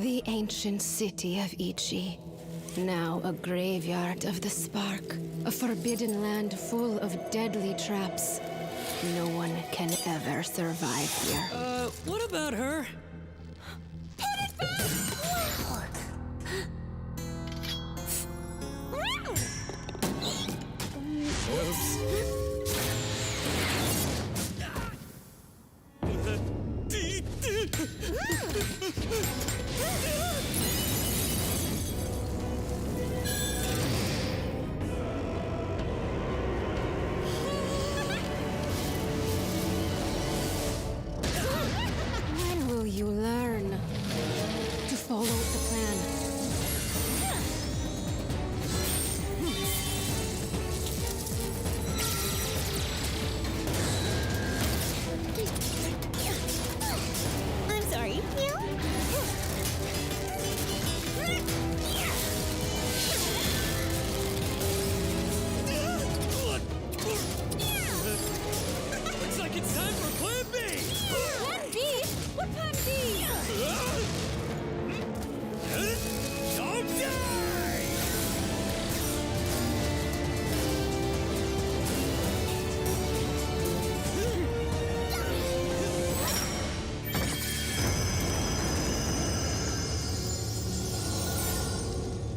The ancient city of Ichi, now a graveyard of the spark, a forbidden land full of deadly traps. No one can ever survive here. What about her? When will you learn to follow the plan? I'm sorry. Looks like it's time for Plan B! Plan B? What Plan B? Don't die!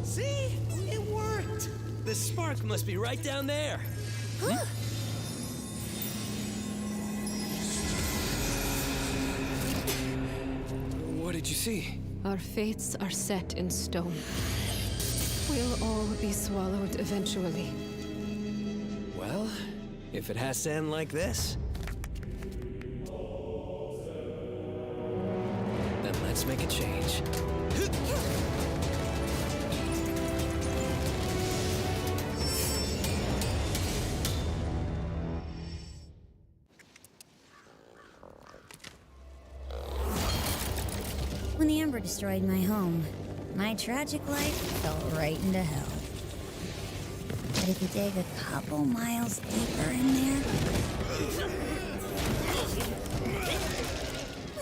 See? It worked! The spark must be right down there. What did you see? Our fates are set in stone. We'll all be swallowed eventually. Well, if it has to end like this, then let's make a change. When the Ember destroyed my home, my tragic life fell right into hell. But if you dig a couple miles deeper in there...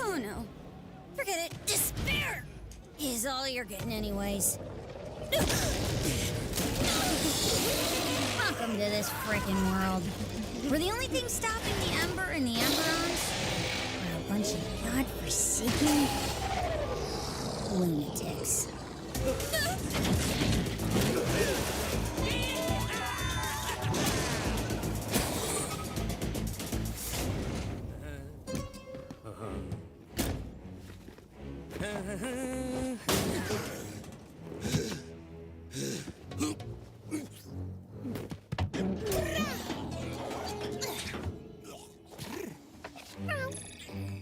Oh no. Forget it. Despair is all you're getting anyways. Welcome to this frickin' world, where the only thing stopping the Ember and the Emberons are a bunch of godforsaken lunatics.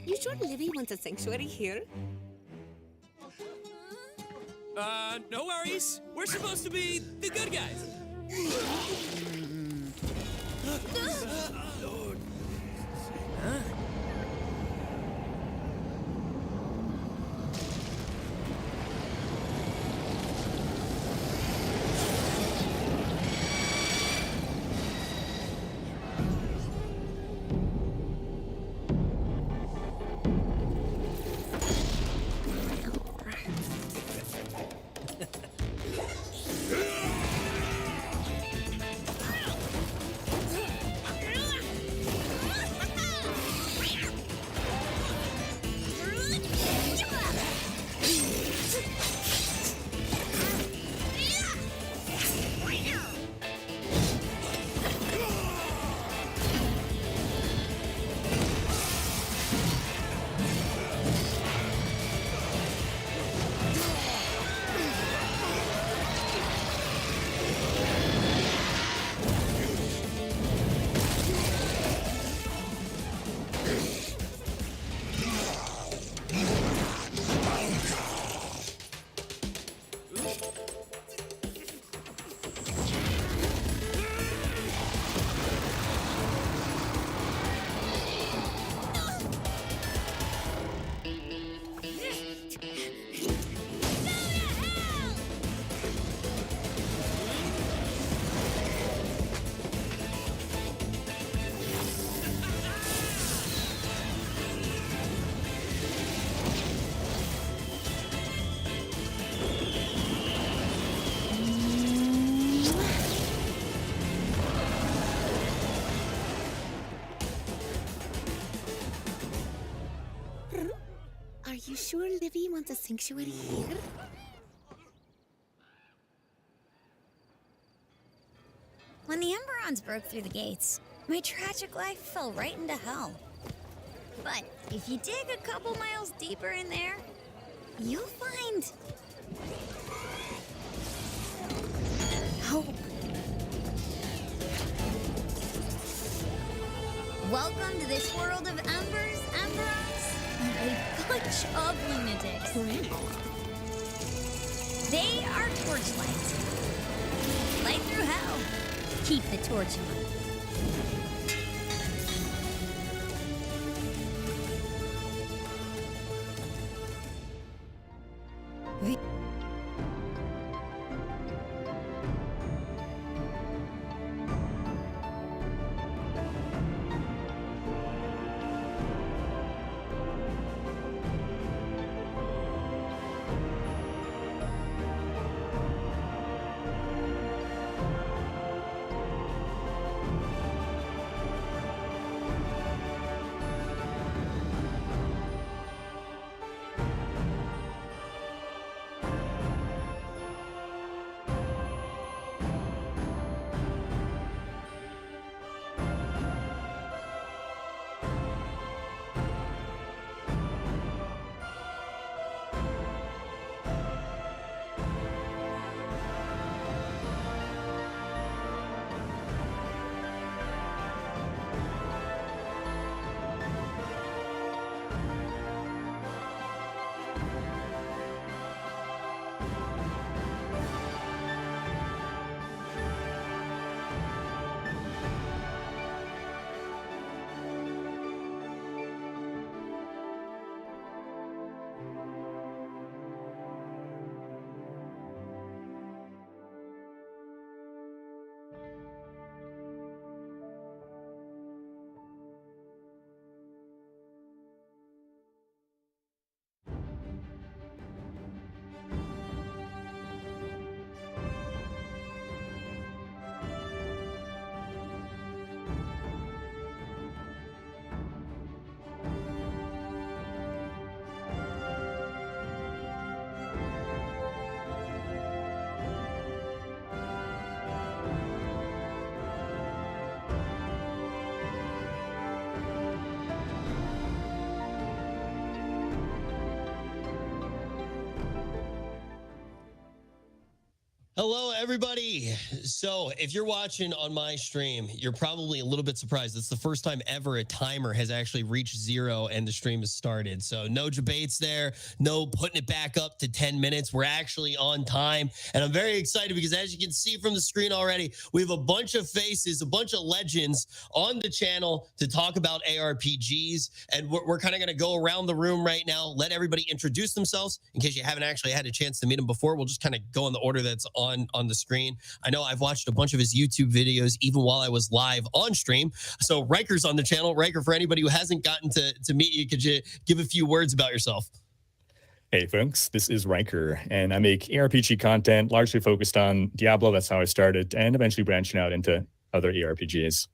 You sure Livy wants a sanctuary here? No worries. We're supposed to be the good guys. wants a sanctuary here? When the Emberons broke through the gates, my tragic life fell right into hell. But if you dig a couple miles deeper in there, you'll find hope. Welcome to this world of embers, Emberons, and a bunch of lunatics. They are Torchlight. Light through hell. Keep the torch on. Hello, everybody. So if you're watching on my stream, you're probably a little bit surprised. It's the first time ever a timer has actually reached 0 and the stream has started. So no debates there, no putting it back up to 10 minutes. We're actually on time. And I'm very excited because as you can see from the screen already, we have a bunch of faces, a bunch of legends on the channel to talk about ARPGs. And we're kind of going to go around the room right now, let everybody introduce themselves. In case you haven't actually had a chance to meet them before, we'll just kind of go in the order that's on the screen. I know I've watched a bunch of his YouTube videos even while I was live on stream. So Rhyker's on the channel. Rhykker, for anybody who hasn't gotten to meet you, could you give a few words about yourself? Hey folks, this is Rhykker, and I make ARPG content largely focused on Diablo. That's how I started, and eventually branching out into other ARPGs.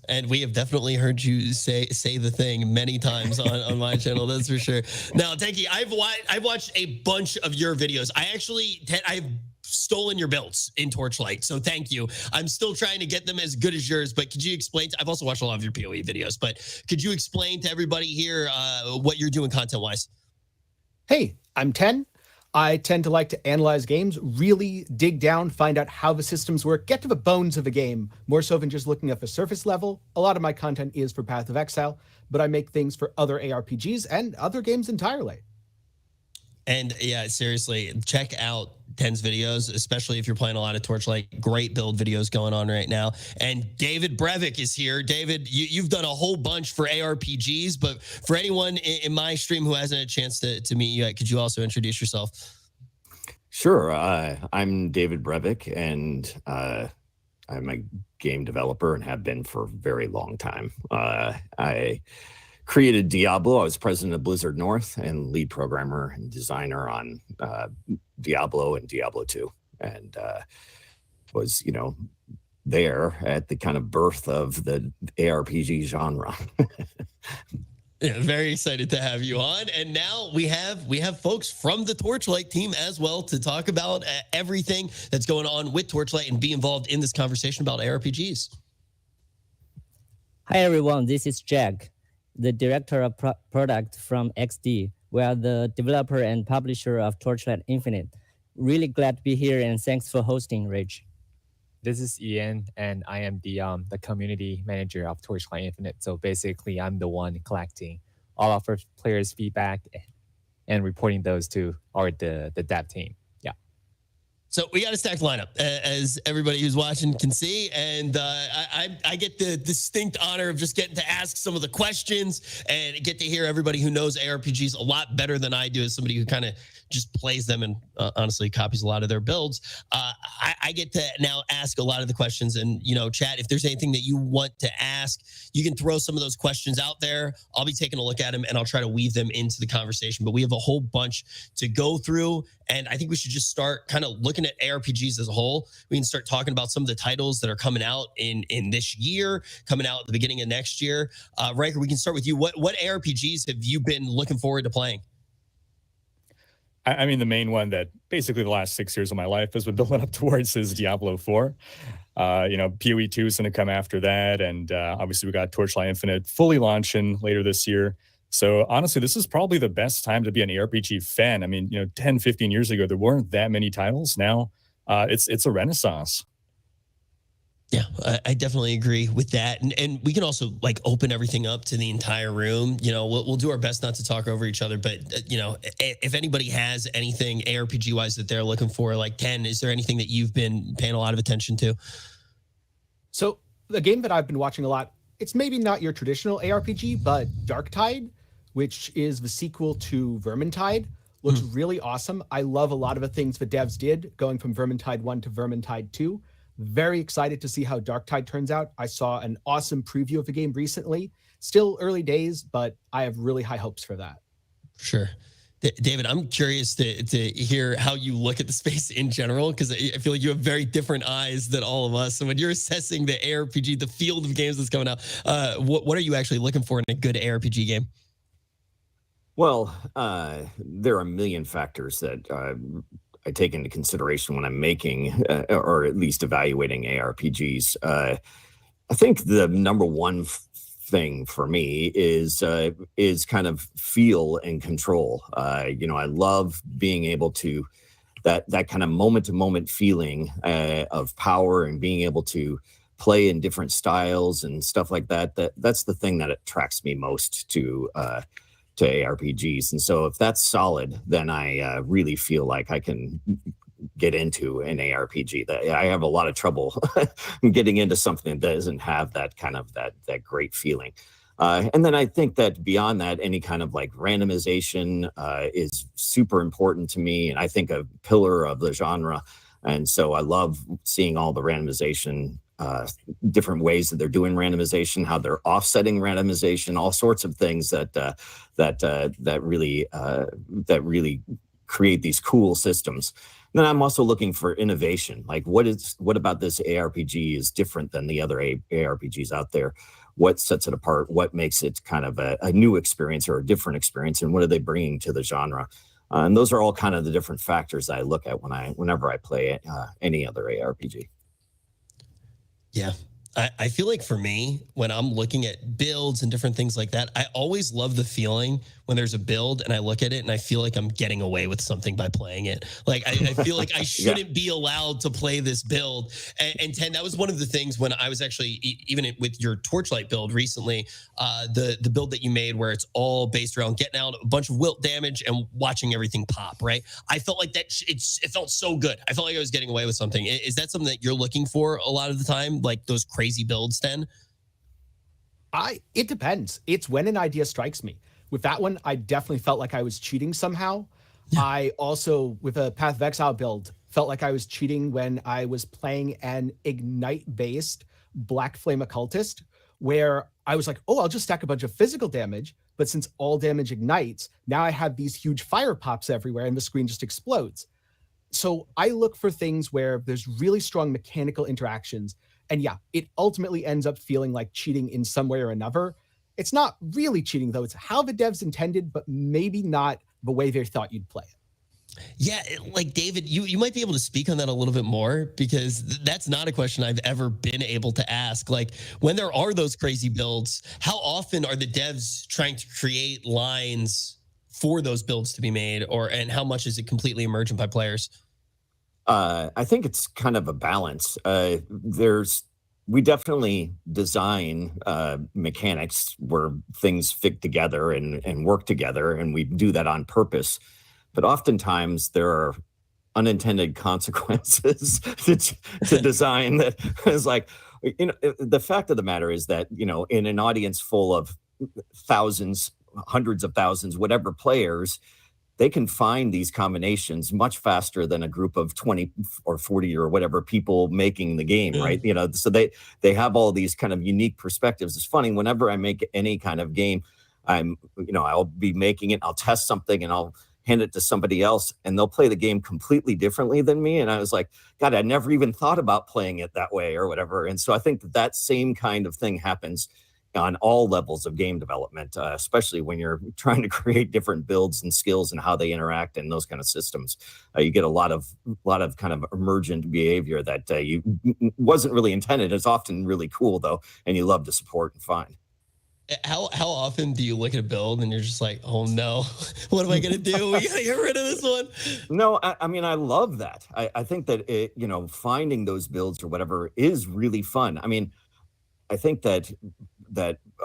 And we have definitely heard you say the thing many times on my channel, that's for sure. Now, Tenkiei, I've watched a bunch of your videos. I've stolen your builds in Torchlight, so thank you. I'm still trying to get them as good as yours, but could you explain? I've also watched a lot of your PoE videos, but could you explain to everybody here what you're doing content-wise? Hey, I'm Ten. I tend to like to analyze games, really dig down, find out how the systems work, get to the bones of a game, more so than just looking at the surface level. A lot of my content is for Path of Exile, but I make things for other ARPGs and other games entirely. And yeah, seriously, check out Ten's videos, especially if you're playing a lot of Torchlight. Great build videos going on right now. And David Brevik is here. David, you've done a whole bunch for ARPGs, but for anyone in my stream who hasn't had a chance to meet you yet, could you also introduce yourself? Sure. I'm David Brevik, and I'm a game developer and have been for a very long time. I created Diablo. I was president of Blizzard North and lead programmer and designer on Diablo and Diablo 2, and was, there at the kind of birth of the ARPG genre. Yeah, very excited to have you on. And now we have folks from the Torchlight team as well to talk about everything that's going on with Torchlight and be involved in this conversation about ARPGs. Hi everyone, this is Jack, the director of product from XD. We are the developer and publisher of Torchlight Infinite. Really glad to be here and thanks for hosting, Rich. This is Ian, and I am the community manager of Torchlight Infinite. So basically, I'm the one collecting all of our players' feedback and reporting those to the dev team. Yeah. So we got a stacked lineup, as everybody who's watching can see, and I get the distinct honor of just getting to ask some of the questions and get to hear everybody who knows ARPGs a lot better than I do, as somebody who kind of just plays them and honestly copies a lot of their builds. I get to now ask a lot of the questions, and chat, if there's anything that you want to ask, you can throw some of those questions out there. I'll be taking a look at them and I'll try to weave them into the conversation, but we have a whole bunch to go through, and I think we should just start kind of looking at ARPGs as a whole. We can start talking about some of the titles that are coming out in this year, coming out at the beginning of next year. Rhykker, we can start with you. What ARPGs have you been looking forward to playing? I mean, the main one that basically the last 6 years of my life has been building up towards is Diablo 4. PoE 2 is going to come after that. And obviously we got Torchlight Infinite fully launching later this year. So honestly, this is probably the best time to be an ARPG fan. I mean, 10, 15 years ago, there weren't that many titles. Now it's a renaissance. Yeah, I definitely agree with that. And we can also open everything up to the entire room. We'll do our best not to talk over each other, but if anybody has anything ARPG wise that they're looking for, Ken, is there anything that you've been paying a lot of attention to? So the game that I've been watching a lot, it's maybe not your traditional ARPG, but Darktide, which is the sequel to Vermintide, looks really awesome. I love a lot of the things the devs did, going from Vermintide 1 to Vermintide 2. Very excited to see how Darktide turns out. I saw an awesome preview of the game recently. Still early days, but I have really high hopes for that. Sure. David, I'm curious to hear how you look at the space in general, because I feel like you have very different eyes than all of us. And when you're assessing the ARPG, the field of games that's coming out, what are you actually looking for in a good ARPG game? Well, there are a million factors that I take into consideration when I'm making or at least evaluating ARPGs. I think the number one thing for me is kind of feel and control. I love being able to that kind of moment to moment feeling of power and being able to play in different styles and stuff like that. That's the thing that attracts me most to ARPGs. And so if that's solid, then I really feel like I can get into an ARPG. That I have a lot of trouble getting into something that doesn't have that kind of that great feeling. And then I think that beyond that, any kind of randomization is super important to me, and I think a pillar of the genre. And so I love seeing all the randomization, different ways that they're doing randomization, how they're offsetting randomization, all sorts of things that really create these cool systems. And then I'm also looking for innovation. What about this ARPG is different than the other ARPGs out there? What sets it apart? What makes it kind of a new experience or a different experience? And what are they bringing to the genre? And those are all kind of the different factors I look at whenever I play any other ARPG. Yeah. I feel like for me, when I'm looking at builds and different things like that, I always love the feeling when there's a build and I look at it and I feel like I'm getting away with something by playing it. I feel like I shouldn't be allowed to play this build. And Ten, that was one of the things when I was actually, even with your Torchlight build recently, the build that you made where it's all based around getting out a bunch of wilt damage and watching everything pop, right? I felt like that it felt so good. I felt like I was getting away with something. Is that something that you're looking for a lot of the time? Like those crazy builds, Ten? It depends. It's when an idea strikes me. With that one, I definitely felt like I was cheating somehow. Yeah. I also, with a Path of Exile build, felt like I was cheating when I was playing an Ignite-based Black Flame Occultist, where I was like, oh, I'll just stack a bunch of physical damage, but since all damage ignites, now I have these huge fire pops everywhere and the screen just explodes. So I look for things where there's really strong mechanical interactions. And yeah, it ultimately ends up feeling like cheating in some way or another. It's not really cheating, though. It's how the devs intended, but maybe not the way they thought you'd play it. Yeah, like David, you might be able to speak on that a little bit more, because that's not a question I've ever been able to ask. Like, when there are those crazy builds, how often are the devs trying to create lines for those builds to be made, and how much is it completely emergent by players? I think it's kind of a balance. We definitely design mechanics where things fit together and work together, and we do that on purpose. But oftentimes there are unintended consequences to design that is like, the fact of the matter is that, in an audience full of thousands, hundreds of thousands, whatever players, they can find these combinations much faster than a group of 20 or 40 or whatever people making the game, right? So they have all these kind of unique perspectives. It's funny, whenever I make any kind of game, I'll be making it, I'll test something, and I'll hand it to somebody else, and they'll play the game completely differently than me. And I was like, God, I never even thought about playing it that way or whatever. And so I think that same kind of thing happens on all levels of game development, especially when you're trying to create different builds and skills and how they interact in those kind of systems. You get a lot of kind of emergent behavior that you wasn't really intended. It's often really cool though, and you love to support and find. How often do you look at a build and you're just like, oh no, what am I gonna do? We gotta get rid of this one. No, I mean, I love that. I think that finding those builds or whatever is really fun. I mean, I think that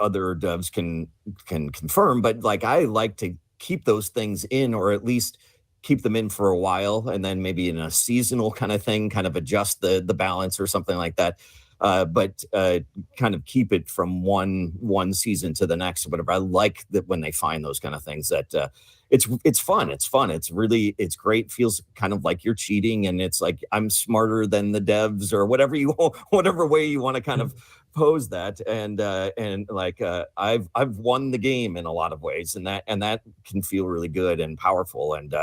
other devs can confirm, but like, I like to keep those things in, or at least keep them in for a while, and then maybe in a seasonal kind of thing, kind of adjust the balance or something like that. But kind of keep it from one season to the next or whatever. I like that when they find those kind of things, that it's fun. It's fun. It's great. Feels kind of like you're cheating, and it's like I'm smarter than the devs, or whatever way you want to kind of pose that. And like I've won the game in a lot of ways, and that can feel really good and powerful. And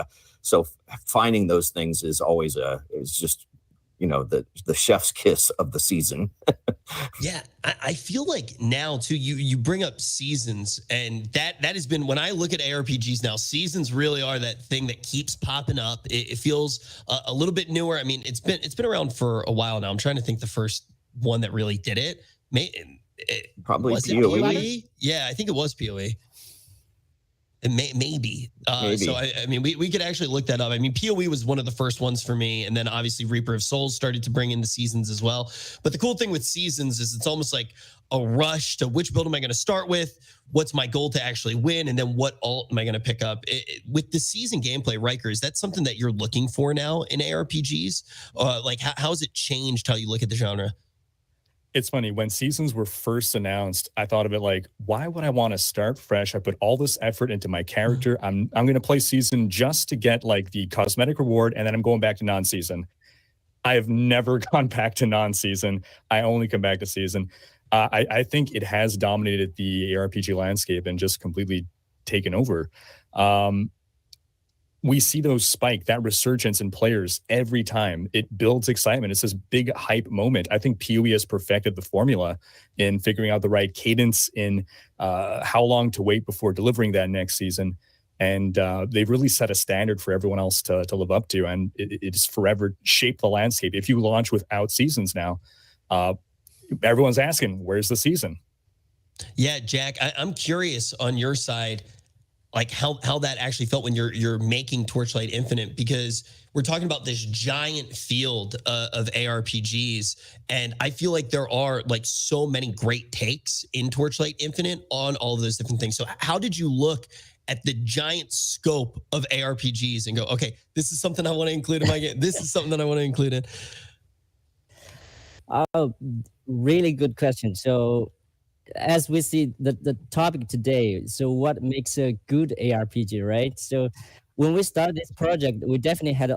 so finding those things is always is just the chef's kiss of the season. Yeah, I feel like now too, you bring up seasons, and that has been, when I look at ARPGs now, seasons really are that thing that keeps popping up. It feels a little bit newer. I mean, it's been around for a while now. I'm trying to think the first one that really did it. Probably was PoE. PoE? Yeah, I think it was PoE. Maybe. So I mean, we could actually look that up. I mean, PoE was one of the first ones for me, and then obviously Reaper of Souls started to bring in the seasons as well. But the cool thing with seasons is it's almost like a rush to which build am I going to start with? What's my goal to actually win? And then what alt am I going to pick up? With the season gameplay, Rhykker, is that something that you're looking for now in ARPGs? Like, how has it changed how you look at the genre? It's funny, when seasons were first announced, I thought of it like, why would I want to start fresh? I put all this effort into my character. I'm going to play season just to get like the cosmetic reward, and then I'm going back to non-season. I have never gone back to non-season. I only come back to season. I think it has dominated the ARPG landscape and just completely taken over. We see those spike, that resurgence in players every time. It builds excitement. It's this big hype moment. I think PoE has perfected the formula in figuring out the right cadence, in how long to wait before delivering that next season. And they've really set a standard for everyone else to live up to. And it has forever shaped the landscape. If you launch without seasons now, everyone's asking, where's the season? Yeah, Jack, I'm curious on your side, like how that actually felt when you're making Torchlight Infinite, because we're talking about this giant field of ARPGs, and I feel like there are like so many great takes in Torchlight Infinite on all of those different things. So how did you look at the giant scope of ARPGs and go, okay, this is something I want to include in my game. This is something that I want to include in. Oh, really good question. So as we see the topic today, so what makes a good ARPG, right? So when we started this project, we definitely had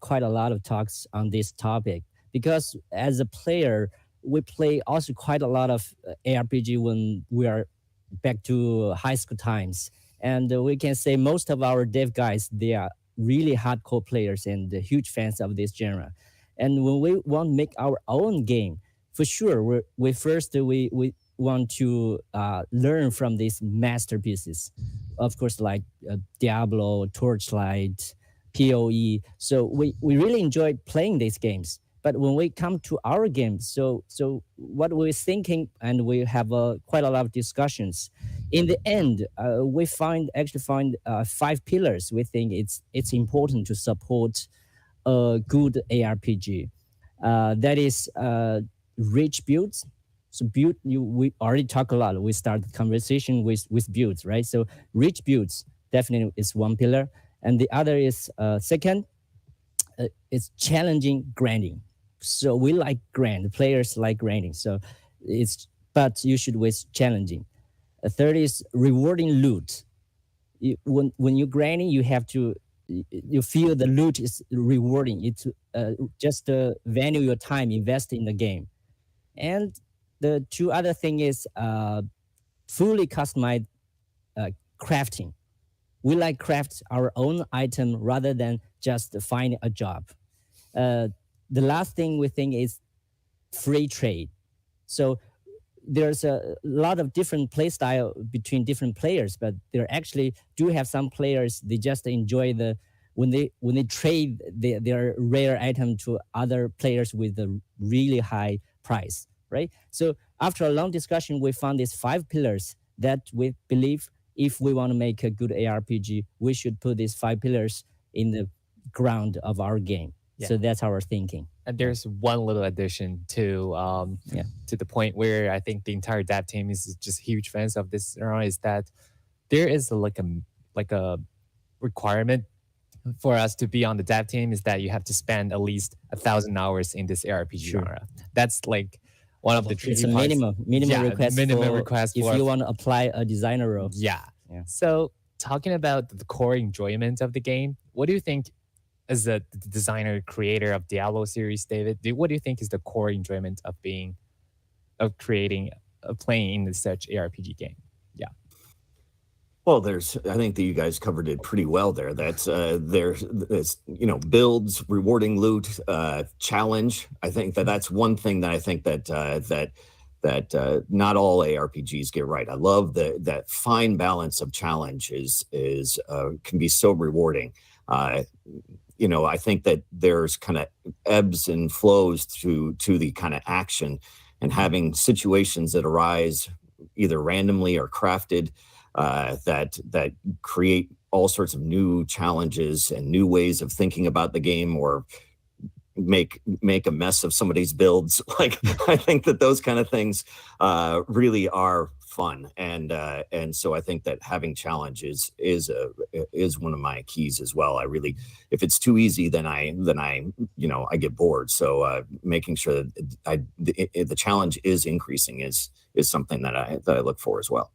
quite a lot of talks on this topic, because as a player, we play also quite a lot of ARPG when we are back to high school times. And we can say most of our dev guys, they are really hardcore players and huge fans of this genre. And when we want to make our own game, for sure, we want to learn from these masterpieces, of course, like Diablo, Torchlight, PoE. So we really enjoy playing these games. But when we come to our games, so what we're thinking, and we have quite a lot of discussions. In the end, we find 5 pillars. We think it's important to support a good ARPG. That is rich builds. So we already talk a lot. We start the conversation with builds, right? So rich builds definitely is one pillar, and the other is second. It's challenging grinding. So we like grind. Players like grinding. So but you should with challenging. A third is rewarding loot. When you're grinding, you have to. You feel the loot is rewarding. It's just value your time invested in the game. And the 2 other thing is fully customized crafting. We like craft our own item rather than just find a job. The last thing we think is free trade. So there's a lot of different play style between different players, but there actually do have some players, they just enjoy when they trade their rare item to other players with a really high price, right? So after a long discussion, we found these 5 pillars that we believe if we want to make a good ARPG, we should put these 5 pillars in the ground of our game. Yeah. So that's our thinking. And there's one little addition to the point where I think the entire dev team is just huge fans of this. Is that there is like a requirement for us to be on the dev team is that you have to spend at least 1,000 hours in this ARPG genre. That's like one of the tricky parts. It's a minimum request. If you want to apply a designer role. Yeah. So talking about the core enjoyment of the game, what do you think? As a designer, creator of Diablo series, David, what do you think is the core enjoyment of playing in such ARPG game? Yeah. Well, I think that you guys covered it pretty well there. That's there's builds, rewarding loot, challenge. I think that's one thing that I think that not all ARPGs get right. I love that fine balance of challenge can be so rewarding. I think that there's kind of ebbs and flows to the kind of action, and having situations that arise either randomly or crafted that create all sorts of new challenges and new ways of thinking about the game, or make a mess of somebody's builds. Like, I think that those kind of things really are fun, and so I think that having challenge is one of my keys as well. I really, if it's too easy, then I get bored. So making sure that the challenge is increasing is something that I look for as well.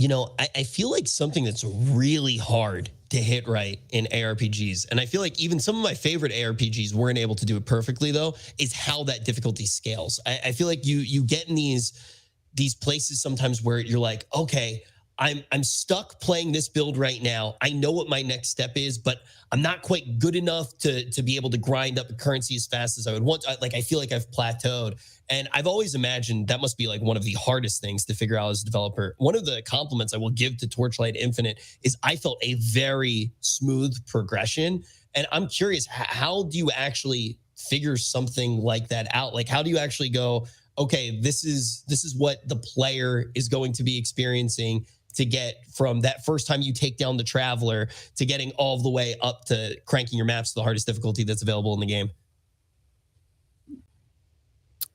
I feel like something that's really hard to hit right in ARPGs, and I feel like even some of my favorite ARPGs weren't able to do it perfectly, though, is how that difficulty scales. I feel like you get in these places sometimes where you're like, okay, I'm stuck playing this build right now. I know what my next step is, but I'm not quite good enough to be able to grind up the currency as fast as I would want. I feel like I've plateaued. And I've always imagined that must be like one of the hardest things to figure out as a developer. One of the compliments I will give to Torchlight Infinite is I felt a very smooth progression. And I'm curious, how do you actually figure something like that out? Like, how do you actually go, okay, this is what the player is going to be experiencing to get from that first time you take down the Traveler to getting all the way up to cranking your maps to the hardest difficulty that's available in the game?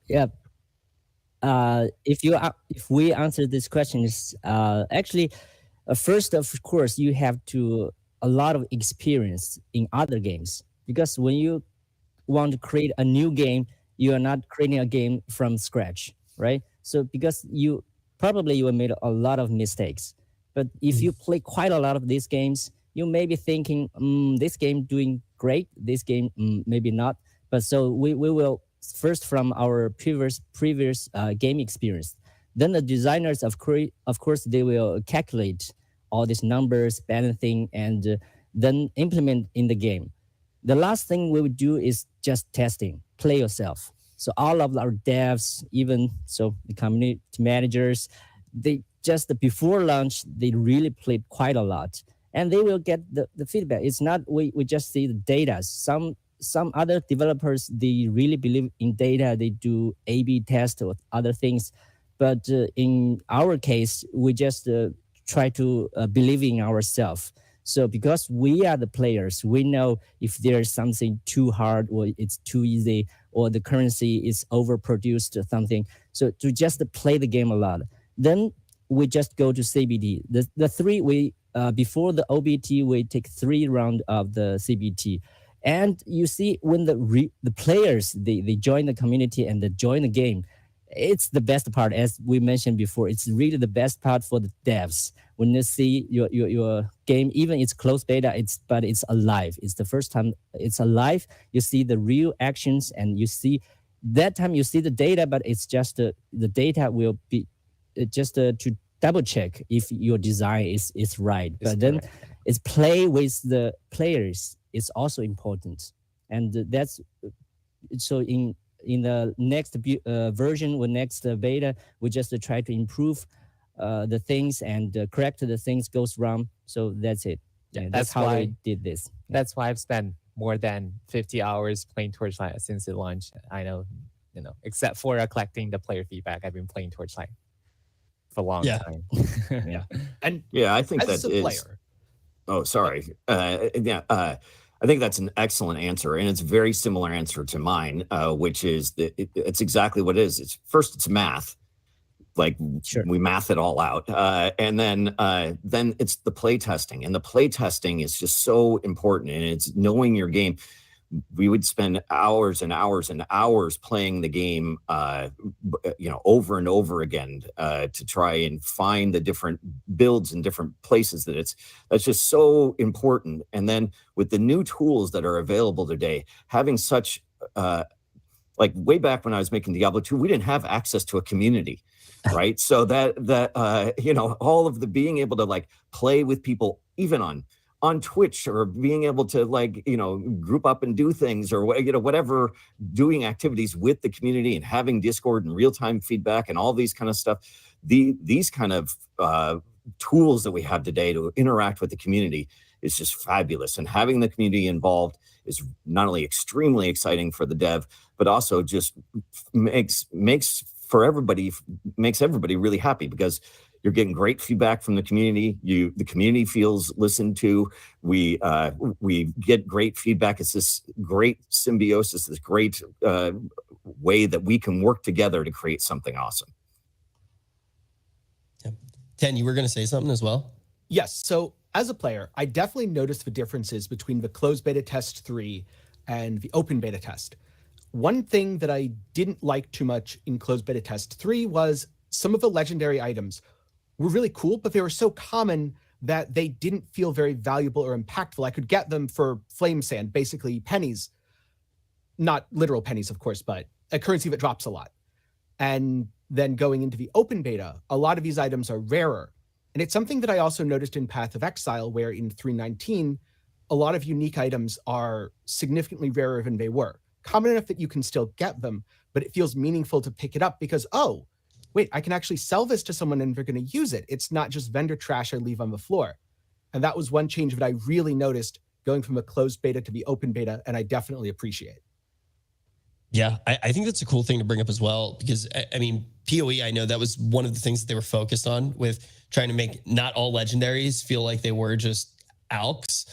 Yeah. If we answer this question, is actually first, of course, you have a lot of experience in other games, because when you want to create a new game, you are not creating a game from scratch, right? So because you made a lot of mistakes, but if you play quite a lot of these games, you may be thinking, this game doing great, this game maybe not. But so we will first from our previous game experience. Then the designers, of course, they will calculate all these numbers, balancing, and then implement in the game. The last thing we would do is just testing. Play yourself. So all of our devs, even so the community managers, they just before launch, they really played quite a lot. And they will get the feedback. It's not we just see the data. Some other developers, they really believe in data. They do A/B test or other things. But in our case, we just try to believe in ourselves. So because we are the players, we know if there's something too hard or it's too easy or the currency is overproduced or something. So to just play the game a lot. Then we just go to CBT. The three, before the OBT, we take 3 rounds of the CBT. And you see when the players, they join the community and they join the game, it's the best part. As we mentioned before, it's really the best part for the devs. When you see your game, even it's closed beta, but it's alive. It's the first time it's alive. You see the real actions, and you see that time you see the data, but it's just the data will be just to double check if your design is right. But then it's play with the players. It's also important, and that's so in the next version or next beta, we just try to improve the things and correct the things goes wrong. So that's it. Yeah, that's how I did this. That's why I've spent more than 50 hours playing Torchlight since it launched. I know, except for collecting the player feedback, I've been playing Torchlight for a long time. Yeah. And I think as that a is. player. Oh, sorry. I think that's an excellent answer, and it's a very similar answer to mine, which is that it's exactly what it is. It's math, like we math it all out, and then it's the play testing, and the play testing is just so important, and it's knowing your game. We would spend hours and hours and hours playing the game, over and over again to try and find the different builds in different places that's just so important. And then with the new tools that are available today, having such like way back when I was making Diablo 2, we didn't have access to a community, right? So that all of the being able to like play with people, even on Twitch, or being able to group up and do things, or whatever, doing activities with the community and having Discord and real-time feedback and all these kind of stuff. These kind of tools that we have today to interact with the community is just fabulous. And having the community involved is not only extremely exciting for the dev, but also just makes everybody really happy, because you're getting great feedback from the community. The community feels listened to. We get great feedback. It's this great symbiosis, this great way that we can work together to create something awesome. Yeah. Ten, you were going to say something as well? Yes. So as a player, I definitely noticed the differences between the closed beta test 3 and the open beta test. One thing that I didn't like too much in closed beta test 3 was some of the legendary items were really cool, but they were so common that they didn't feel very valuable or impactful. I could get them for flame sand, basically pennies, not literal pennies, of course, but a currency that drops a lot. And then going into the open beta, a lot of these items are rarer. And it's something that I also noticed in Path of Exile, where in 3.19, a lot of unique items are significantly rarer than they were. Common enough that you can still get them, but it feels meaningful to pick it up because, oh, wait, I can actually sell this to someone and they're going to use it. It's not just vendor trash I leave on the floor. And that was one change that I really noticed going from a closed beta to the open beta, and I definitely appreciate. Yeah, I think that's a cool thing to bring up as well, because I mean, PoE, I know that was one of the things that they were focused on, with trying to make not all legendaries feel like they were just alks,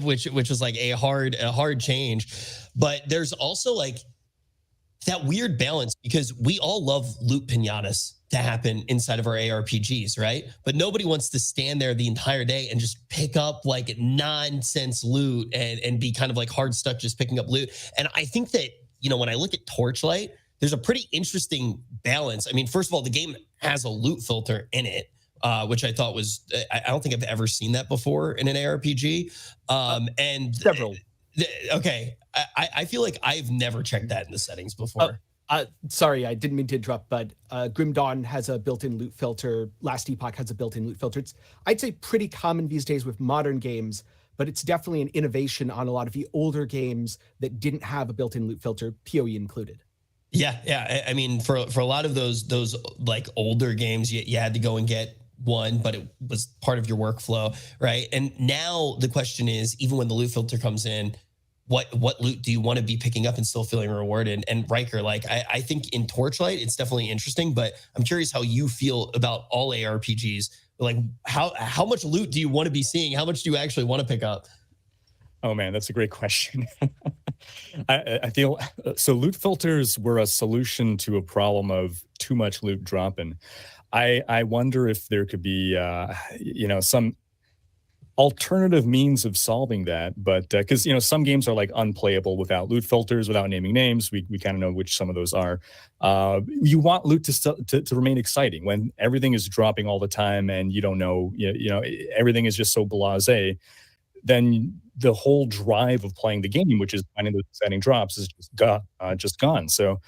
which was like a hard change. But there's also like that weird balance, because we all love loot pinatas to happen inside of our ARPGs, right? But nobody wants to stand there the entire day and just pick up like nonsense loot and be kind of like hard stuck just picking up loot. And I think that, when I look at Torchlight, there's a pretty interesting balance. I mean, first of all, the game has a loot filter in it, which I thought was, I don't think I've ever seen that before in an ARPG. And several. Okay. I feel like I've never checked that in the settings before. Sorry, I didn't mean to interrupt, but Grim Dawn has a built-in loot filter. Last Epoch has a built-in loot filter. It's, I'd say, pretty common these days with modern games, but it's definitely an innovation on a lot of the older games that didn't have a built-in loot filter, PoE included. Yeah. I mean, for a lot of those like older games, you had to go and get one, but it was part of your workflow, right? And now the question is, even when the loot filter comes in, what loot do you want to be picking up and still feeling rewarded? And Rhykker, like I think in Torchlight, it's definitely interesting, but I'm curious how you feel about all ARPGs. Like how much loot do you want to be seeing? How much do you actually want to pick up? Oh man, that's a great question. I feel so. Loot filters were a solution to a problem of too much loot dropping. I wonder if there could be, some alternative means of solving that. But because some games are like unplayable without loot filters, without naming names. We kind of know which some of those are. You want loot to remain exciting when everything is dropping all the time and you don't know. Everything is just so blasé. Then the whole drive of playing the game, which is finding those exciting drops, is just gone. So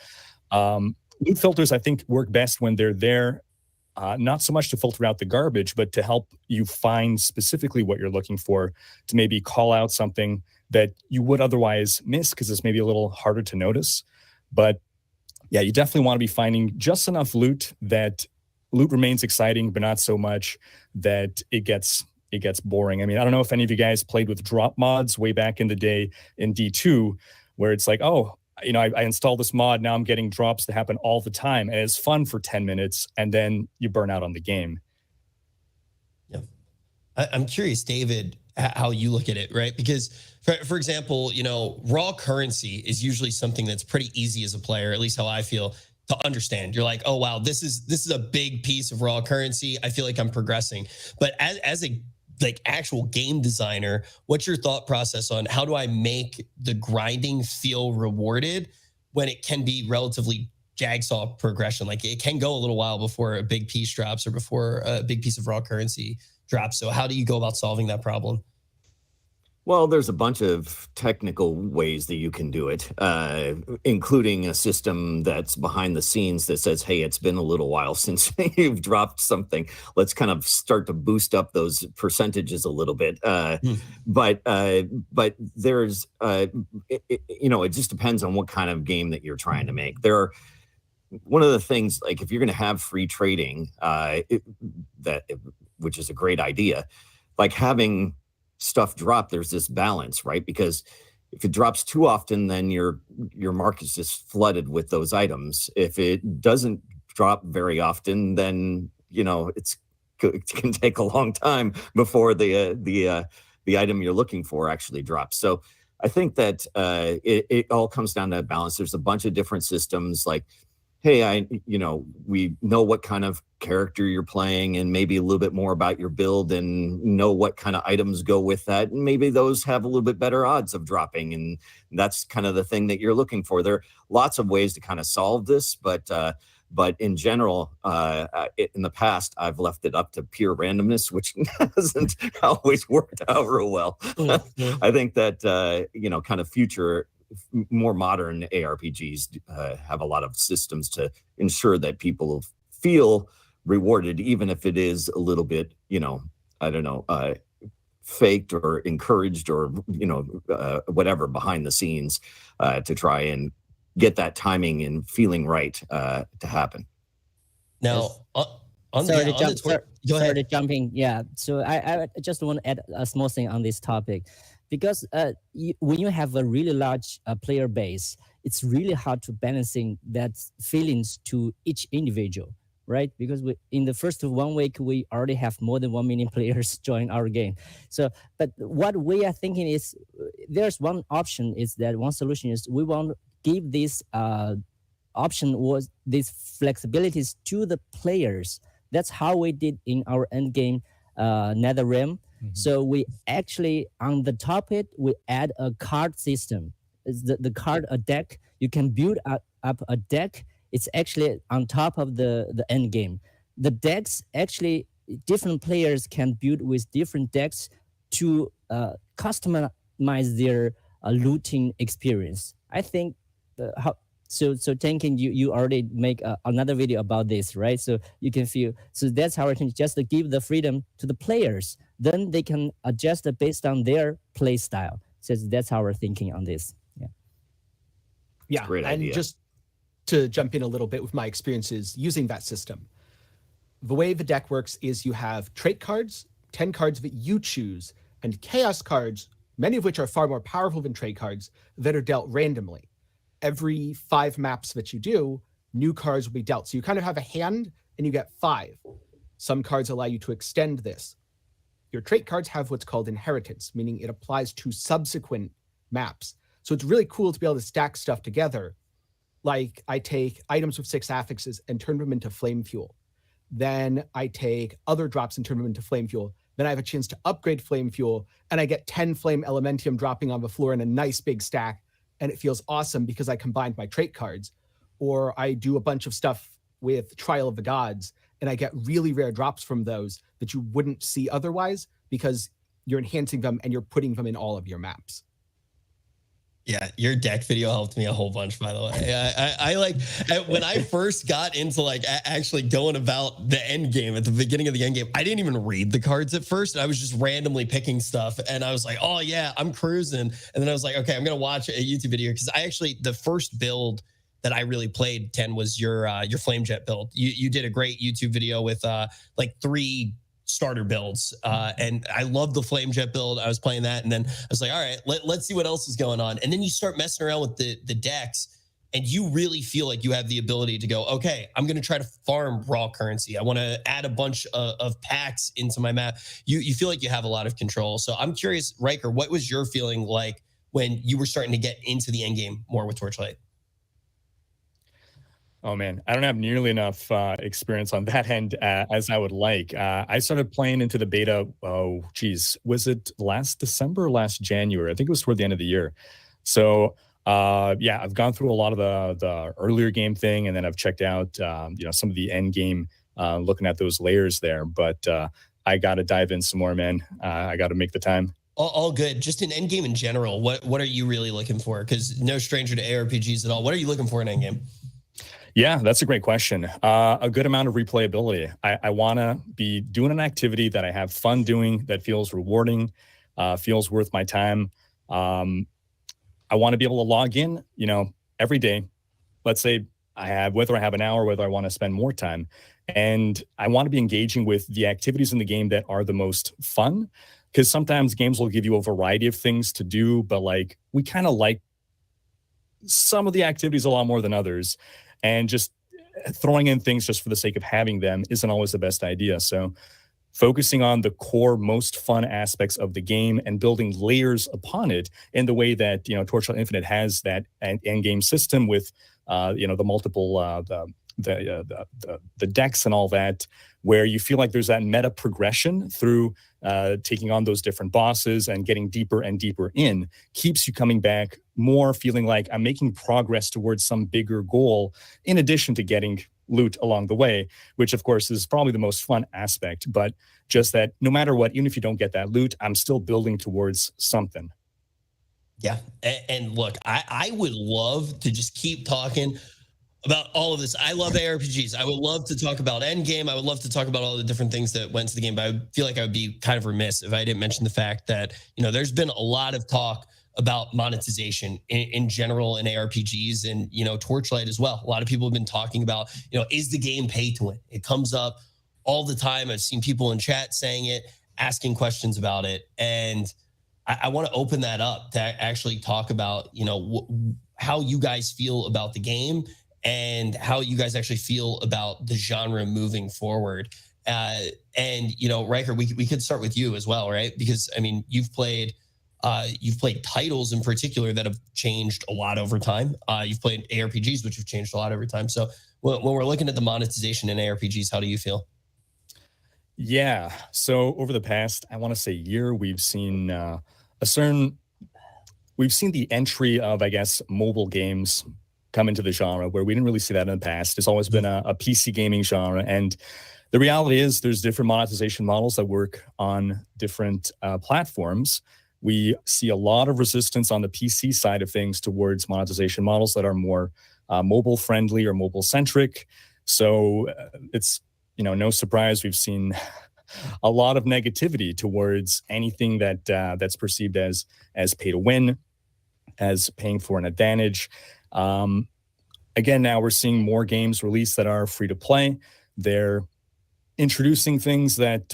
loot filters, I think, work best when they're there, not so much to filter out the garbage, but to help you find specifically what you're looking for, to maybe call out something that you would otherwise miss because it's maybe a little harder to notice. But yeah, you definitely want to be finding just enough loot that loot remains exciting, but not so much that it gets boring. I mean, I don't know if any of you guys played with drop mods way back in the day in D2, where it's like, oh, I installed this mod, now I'm getting drops that happen all the time, and it's fun for 10 minutes, and then you burn out on the game. Yeah. I'm curious, David, how you look at it, right? Because, for example, raw currency is usually something that's pretty easy as a player, at least how I feel, to understand. You're like, oh, wow, this is a big piece of raw currency. I feel like I'm progressing. But as a actual game designer, what's your thought process on how do I make the grinding feel rewarded when it can be relatively jigsaw progression? Like it can go a little while before a big piece drops or before a big piece of raw currency drops. So how do you go about solving that problem? Well, there's a bunch of technical ways that you can do it, including a system that's behind the scenes that says, hey, it's been a little while since you've dropped something. Let's kind of start to boost up those percentages a little bit. But there's, it just depends on what kind of game that you're trying to make. One of the things, like if you're going to have free trading, which is a great idea, like having stuff drop, there's this balance, right? Because if it drops too often, then your market is just flooded with those items. If it doesn't drop very often, then it can take a long time before the item you're looking for actually drops. So I think that it all comes down to that balance. There's a bunch of different systems, like, hey, we know what kind of character you're playing and maybe a little bit more about your build and know what kind of items go with that. And maybe those have a little bit better odds of dropping. And that's kind of the thing that you're looking for. There are lots of ways to kind of solve this, but in general, in the past, I've left it up to pure randomness, which hasn't always worked out real well. I think that, kind of future, more modern ARPGs have a lot of systems to ensure that people feel rewarded, even if it is a little bit, faked or encouraged or, whatever behind the scenes to try and get that timing and feeling right to happen. Now, sorry to jumping. Yeah. So I just want to add a small thing on this topic. Because when you have a really large player base, it's really hard to balancing that feelings to each individual, right? Because in the first 1 week, we already have more than 1 million players join our game. So, but what we are thinking is, there's one option is that one solution is we want to give this option was these flexibilities to the players. That's how we did in our end game, NetherRealm. So we actually, on the top it, we add a card system. The card, a deck. You can build up a deck. It's actually on top of the end game. The decks, actually, different players can build with different decks to customize their looting experience. I think So Tenkiei, you already make another video about this, right? So you can feel, so that's how I can just give the freedom to the players. Then they can adjust it based on their play style. So that's how we're thinking on this. Yeah. Yeah. Great idea. And just to jump in a little bit with my experiences using that system. The way the deck works is you have trait cards, 10 cards that you choose, and chaos cards, many of which are far more powerful than trait cards, that are dealt randomly. Every 5 maps that you do, new cards will be dealt. So you kind of have a hand and you get 5. Some cards allow you to extend this. Your trait cards have what's called inheritance, meaning it applies to subsequent maps. So it's really cool to be able to stack stuff together. Like I take items with 6 affixes and turn them into flame fuel. Then I take other drops and turn them into flame fuel. Then I have a chance to upgrade flame fuel and I get 10 flame elementium dropping on the floor in a nice big stack. And it feels awesome because I combined my trait cards. Or I do a bunch of stuff with Trial of the Gods and I get really rare drops from those that you wouldn't see otherwise because you're enhancing them and you're putting them in all of your maps. Yeah, your deck video helped me a whole bunch, by the way. I like when I first got into like actually going about the end game at the beginning of the end game, I didn't even read the cards at first. I was just randomly picking stuff and I was like, oh yeah, I'm cruising. And then I was like, okay, I'm going to watch a YouTube video because I actually, the first build that I really played, Ten, was your Flame Jet build. You did a great YouTube video with like 3 starter builds. And I love the Flame Jet build. I was playing that. And then I was like, all right, let's see what else is going on. And then you start messing around with the decks and you really feel like you have the ability to go, okay, I'm going to try to farm raw currency. I want to add a bunch of packs into my map. You feel like you have a lot of control. So I'm curious, Rhykker, what was your feeling like when you were starting to get into the end game more with Torchlight? Oh man, I don't have nearly enough experience on that end as I would like. I started playing into the beta. Oh, geez, was it last December or last January? I think it was toward the end of the year. So yeah, I've gone through a lot of the earlier game thing, and then I've checked out some of the end game, looking at those layers there. But I got to dive in some more, man. I got to make the time. All good. Just in end game in general, what are you really looking for? Because no stranger to ARPGs at all. What are you looking for in end game? Yeah, that's a great question. A good amount of replayability. I want to be doing an activity that I have fun doing, that feels rewarding, feels worth my time. I want to be able to log in, every day. Let's say whether I have an hour, whether I want to spend more time. And I want to be engaging with the activities in the game that are the most fun. Because sometimes games will give you a variety of things to do, but like we kind of like some of the activities a lot more than others. And just throwing in things just for the sake of having them isn't always the best idea. So focusing on the core, most fun aspects of the game and building layers upon it in the way that, Torchlight Infinite has that end game system with, the multiple, the decks and all that, where you feel like there's that meta progression through taking on those different bosses and getting deeper and deeper in, keeps you coming back more feeling like I'm making progress towards some bigger goal, in addition to getting loot along the way, which of course is probably the most fun aspect. But just that no matter what, even if you don't get that loot, I'm still building towards something. Yeah. And look, I would love to just keep talking about all of this. I love ARPGs. I would love to talk about Endgame. I would love to talk about all the different things that went to the game, but I would feel like I would be kind of remiss if I didn't mention the fact that, there's been a lot of talk about monetization in general in ARPGs and, Torchlight as well. A lot of people have been talking about, is the game pay to win? It comes up all the time. I've seen people in chat saying it, asking questions about it. And I want to open that up to actually talk about, how you guys feel about the game and how you guys actually feel about the genre moving forward. And, Rhykker, we could start with you as well, right? Because, you've played titles in particular that have changed a lot over time. You've played ARPGs, which have changed a lot over time. So when we're looking at the monetization in ARPGs, how do you feel? Yeah. So over the past, I want to say year, we've seen the entry of, I guess, mobile games come into the genre where we didn't really see that in the past. It's always been a PC gaming genre. And the reality is there's different monetization models that work on different platforms. We see a lot of resistance on the PC side of things towards monetization models that are more mobile friendly or mobile centric. So it's, no surprise we've seen a lot of negativity towards anything that that's perceived as pay to win, as paying for an advantage. again, now we're seeing more games released that are free to play. They're introducing things that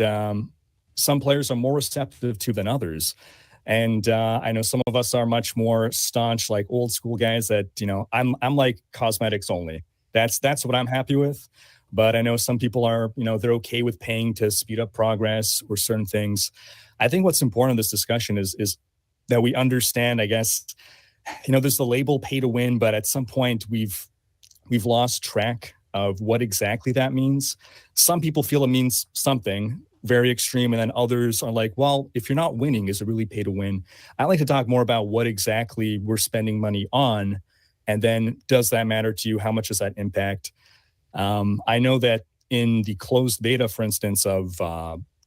some players are more receptive to than others. And I know some of us are much more staunch, like old school guys that, I'm like cosmetics only. That's what I'm happy with. But I know some people are, they're okay with paying to speed up progress or certain things. I think what's important in this discussion is that we understand, I guess, there's the label pay to win, but at some point we've lost track of what exactly that means. Some people feel it means something very extreme, and then others are like, well, if you're not winning, is it really pay to win? I like to talk more about what exactly we're spending money on, and then does that matter to you? How much does that impact? I know that in the closed beta, for instance, of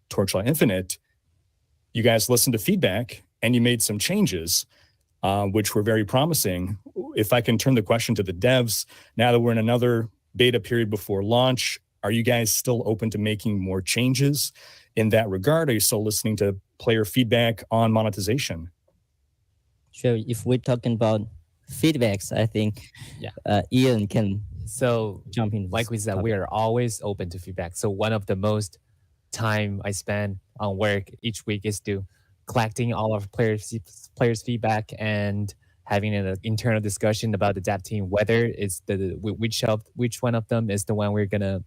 Torchlight Infinite, you guys listened to feedback and you made some changes, which were very promising. If I can turn the question to the devs, now that we're in another beta period before launch, are you guys still open to making more changes in that regard? Are you still listening to player feedback on monetization? Sure. If we're talking about feedbacks, I think Ian can jump in. Like we said, we are always open to feedback. So one of the most time I spend on work each week is to collecting all of players' feedback and having an internal discussion about the dev team, whether it's which one of them is the one we're gonna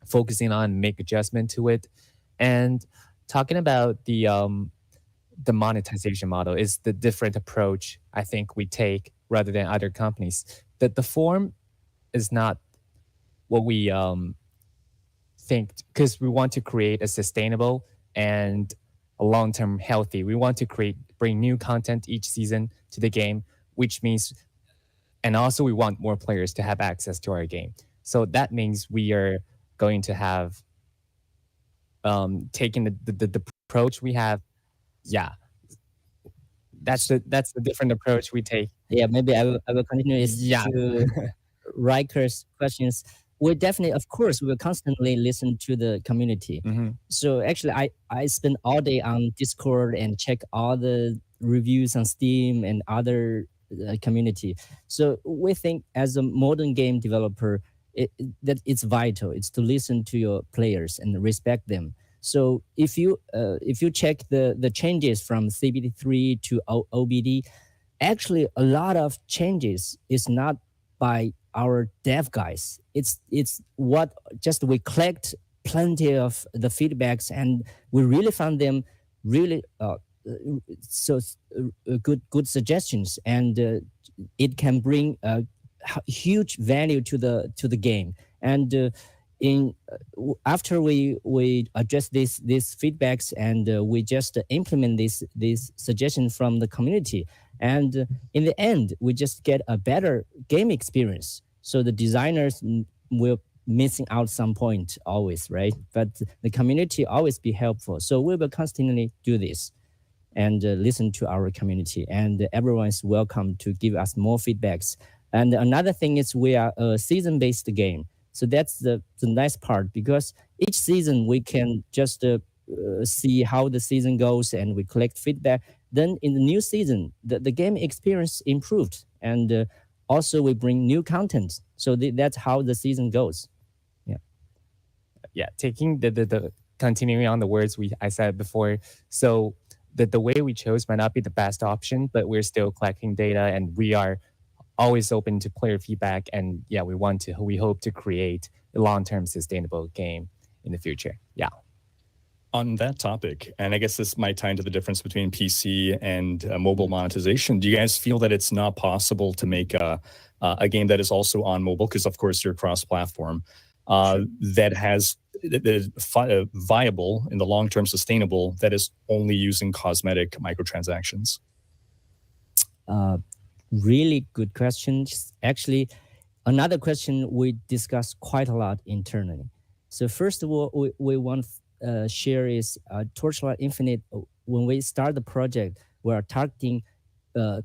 focusing on, make adjustment to it. And talking about the monetization model is the different approach I think we take rather than other companies. That the form is not what we think, because we want to create a sustainable and a long-term healthy. We want to bring new content each season to the game, which means, and also we want more players to have access to our game. So that means we are going to have taken the approach we have. Yeah, that's the different approach we take. Yeah, maybe I will continue to Rhyker's questions. We definitely, of course, we will constantly listen to the community. Mm-hmm. So actually, I spend all day on Discord and check all the reviews on Steam and other community. So we think as a modern game developer, that it's vital. It's to listen to your players and respect them. So if you check the changes from CBD3 to OBD, actually a lot of changes is not by our dev guys. It's what just we collect plenty of the feedbacks and we really found them really good suggestions, and it can bring huge value to the game. And after we address these feedbacks and we just implement this suggestion from the community, and in the end we just get a better game experience. So the designers will missing out some point always, right? But the community always be helpful. So we will constantly do this and listen to our community, and everyone is welcome to give us more feedbacks. And another thing is we are a season-based game. So that's the nice part, because each season we can just see how the season goes and we collect feedback. Then in the new season, the game experience improved, and also we bring new content. So that's how the season goes. Yeah, taking the continuing on the words I said before. So the way we chose might not be the best option, but we're still collecting data and we are always open to player feedback. And yeah, we hope to create a long-term sustainable game in the future. Yeah. On that topic, and I guess this might tie into the difference between PC and mobile monetization, do you guys feel that it's not possible to make a game that is also on mobile, because of course you're cross-platform, that is viable in the long-term, sustainable, that is only using cosmetic microtransactions? Really good questions. Actually, another question we discuss quite a lot internally. So first of all, we want share is Torchlight Infinite. When we start the project, we are targeting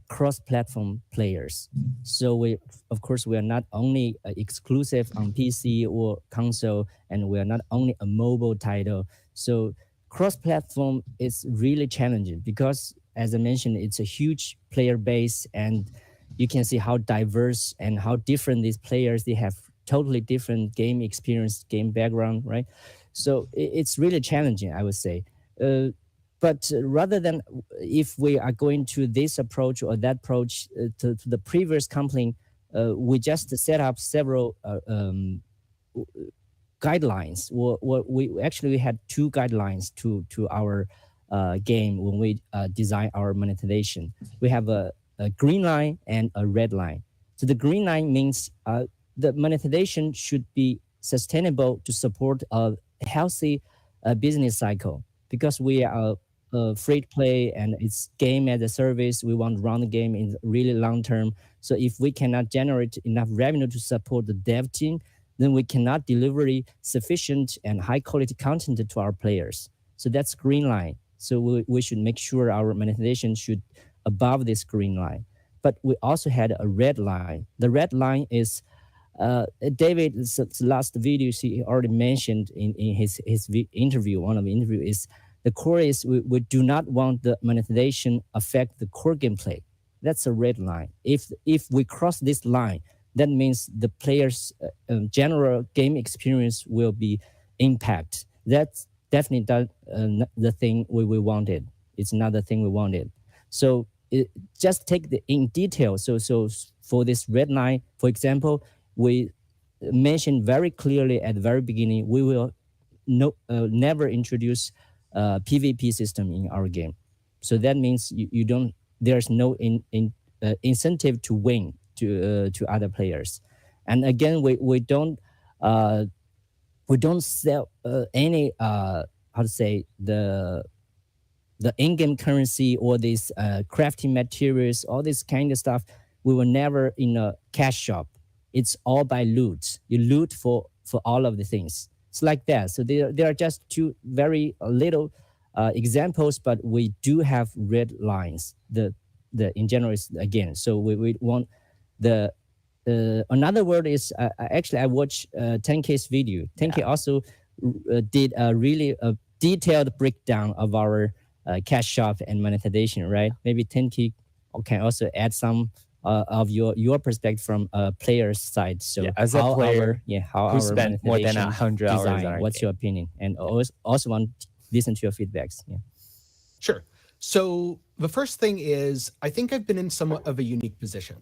cross-platform players. So we are not only exclusive on PC or console, and we are not only a mobile title. So cross-platform is really challenging because, as I mentioned, it's a huge player base, and you can see how diverse and how different these players. They have totally different game experience, game background, right? So it's really challenging, I would say. But rather than if we are going to this approach or that approach to the previous complaint, we just set up several guidelines. We had 2 guidelines to our game when we design our monetization. We have a green line and a red line. So the green line means the monetization should be sustainable to support a healthy business cycle, because we are free to play and it's game as a service. We want to run the game in really long term. So if we cannot generate enough revenue to support the dev team, then we cannot deliver sufficient and high quality content to our players. So that's green line. So we should make sure our monetization should above this green line. But we also had a red line. The red line is David's last video he already mentioned in his interview. One of the interview is the core is we do not want the monetization affect the core gameplay. That's a red line. If we cross this line, that means the player's general game experience will be impacted. That's definitely the thing we wanted. It's not the thing we wanted. So just take the in detail. So for this red line, for example, we mentioned very clearly at the very beginning, we will never introduce PvP system in our game. So that means you don't. There's no incentive to win to other players. And again, we don't sell any how to say the in-game currency or these crafting materials, all this kind of stuff. We were never in a cash shop. It's all by loot. You loot for all of the things. It's like that. So there are just 2 very little examples, but we do have red lines. The in general is again. So we want the another word is actually I watched Tenkei's video. Tenkiei also did a really detailed breakdown of our cash shop and monetization. Right? Maybe Tenkiei can also add some of your perspective from a player's side. So as a player, how who our spent more than 100 hours on our what's game. your opinion? And also want to listen to your feedbacks. Yeah. Sure. So the first thing is, I think I've been in somewhat of a unique position.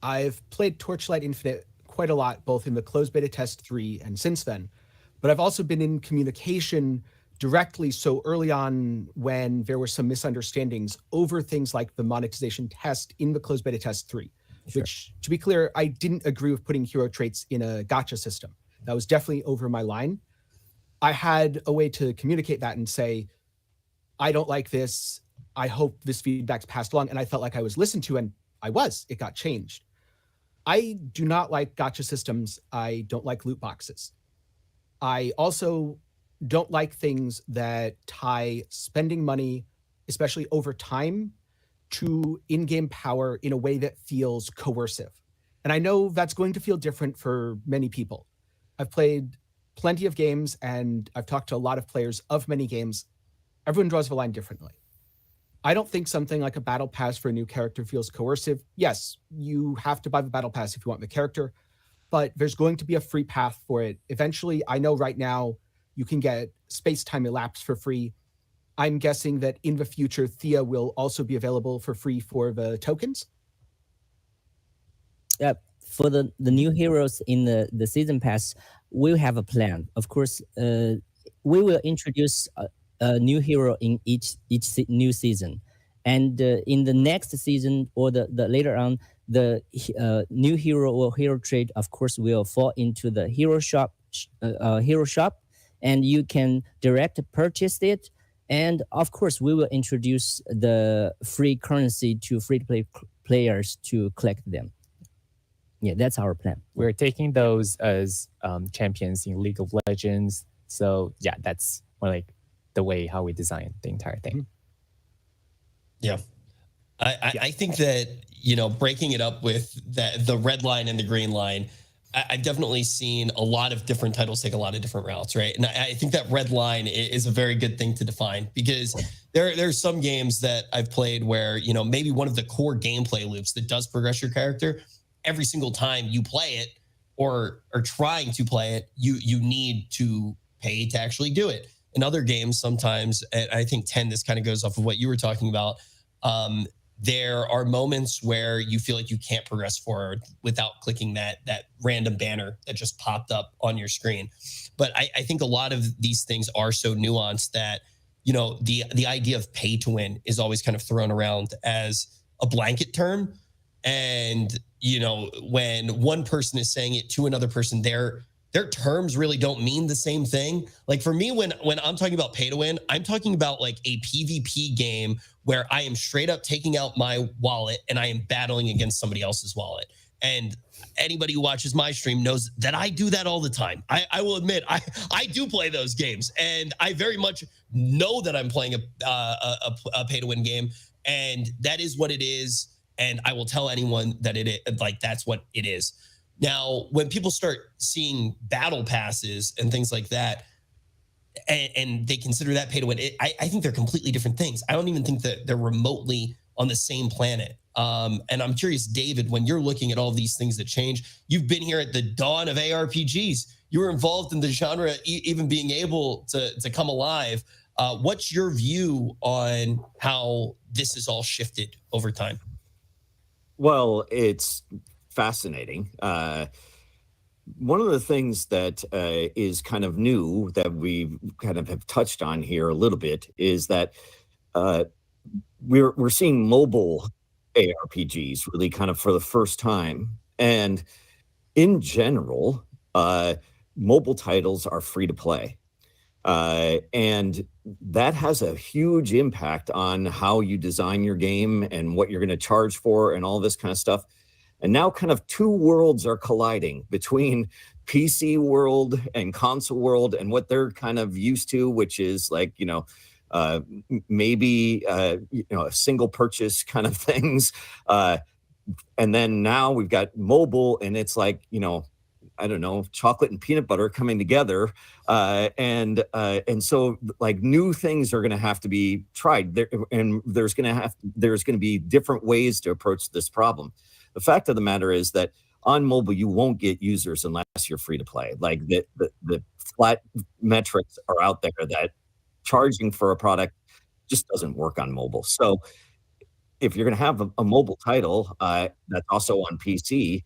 I've played Torchlight Infinite quite a lot, both in the closed beta test 3 and since then, but I've also been in communication directly so early on when there were some misunderstandings over things like the monetization test in the closed beta test 3, which, to be clear, I didn't agree with putting hero traits in a gacha system. That was definitely over my line. I had a way to communicate that and say, I don't like this. I hope this feedback's passed along. And I felt like I was listened to, and I was. It got changed. I do not like gacha systems. I don't like loot boxes. I also don't like things that tie spending money, especially over time, to in-game power in a way that feels coercive. And I know that's going to feel different for many people. I've played plenty of games and I've talked to a lot of players of many games. Everyone draws the line differently. I don't think something like a battle pass for a new character feels coercive. Yes, you have to buy the battle pass if you want the character, but there's going to be a free path for it. Eventually, I know right now you can get space-time elapse for free. I'm guessing that in the future, Thea will also be available for free for the tokens. For the new heroes in the season pass, we'll have a plan. Of course, we will introduce a new hero in each new season, and in the next season or the later on, the new hero or hero trait, of course, will fall into the hero shop, and you can direct purchase it. And of course, we will introduce the free currency to free-to-play players to collect them. Yeah, that's our plan. We're taking those as champions in League of Legends. So yeah, that's more like the way how we design the entire thing. Yeah. I think that, breaking it up with the red line and the green line, I've definitely seen a lot of different titles take a lot of different routes, right? And I think that red line is a very good thing to define, because there's some games that I've played where, you know, maybe one of the core gameplay loops that does progress your character, every single time you play it or are trying to play it, you need to pay to actually do it. In other games, sometimes, and I think 10, this kind of goes off of what you were talking about. There are moments where you feel like you can't progress forward without clicking that random banner that just popped up on your screen. But I think a lot of these things are so nuanced that, you know, the idea of pay to win is always kind of thrown around as a blanket term. And, you know, when one person is saying it to another person, their terms really don't mean the same thing. Like for me, when I'm talking about pay to win, I'm talking about like a PvP game where I am straight up taking out my wallet and I am battling against somebody else's wallet. And anybody who watches my stream knows that I do that all the time. I will admit, I do play those games, and I very much know that I'm playing a pay to win game, and that is what it is. And I will tell anyone that it is, like, that's what it is. Now, when people start seeing battle passes and things like that, and they consider that pay to win, I think they're completely different things. I don't even think that they're remotely on the same planet. And I'm curious, David, when you're looking at all these things that change, you've been here at the dawn of ARPGs. You were involved in the genre, even being able to come alive. What's your view on how this has all shifted over time? Well, it's fascinating. One of the things that is kind of new that we kind of have touched on here a little bit is that we're seeing mobile ARPGs really kind of for the first time. And in general, mobile titles are free to play. And that has a huge impact on how you design your game and what you're going to charge for and all this kind of stuff. And now kind of two worlds are colliding between PC world and console world and what they're kind of used to, which is like, you know, maybe, you know, a single purchase kind of things. And then now we've got mobile, and it's like, you know, I don't know, chocolate and peanut butter coming together. And so like new things are going to have to be tried there, and there's going to be different ways to approach this problem. The fact of the matter is that on mobile, you won't get users unless you're free to play. Like the flat metrics are out there that charging for a product just doesn't work on mobile. So if you're going to have a mobile title that's also on PC,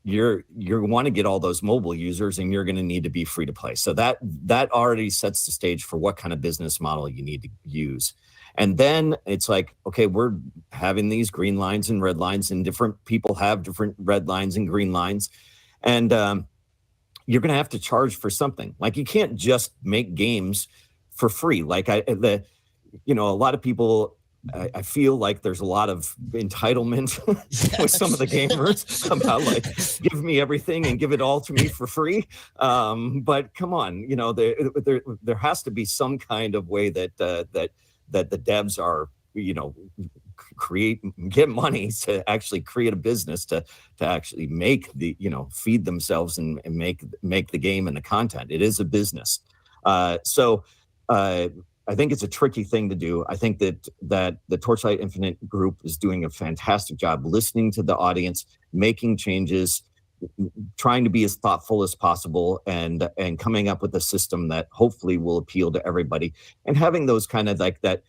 you want to get all those mobile users, and you're going to need to be free to play. So that already sets the stage for what kind of business model you need to use. And then it's like, okay, we're having these green lines and red lines, and different people have different red lines and green lines. And you're going to have to charge for something. Like you can't just make games for free. Like a lot of people, I feel like there's a lot of entitlement with some of the gamers about like, give me everything and give it all to me for free. But come on, you know, there has to be some kind of way that the devs are, you know, get money to actually create a business to actually make the, you know, feed themselves and make the game and the content. It is a business. So I think it's a tricky thing to do. I think that the Torchlight Infinite group is doing a fantastic job listening to the audience, making changes, trying to be as thoughtful as possible, and coming up with a system that hopefully will appeal to everybody. And having those kind of like that,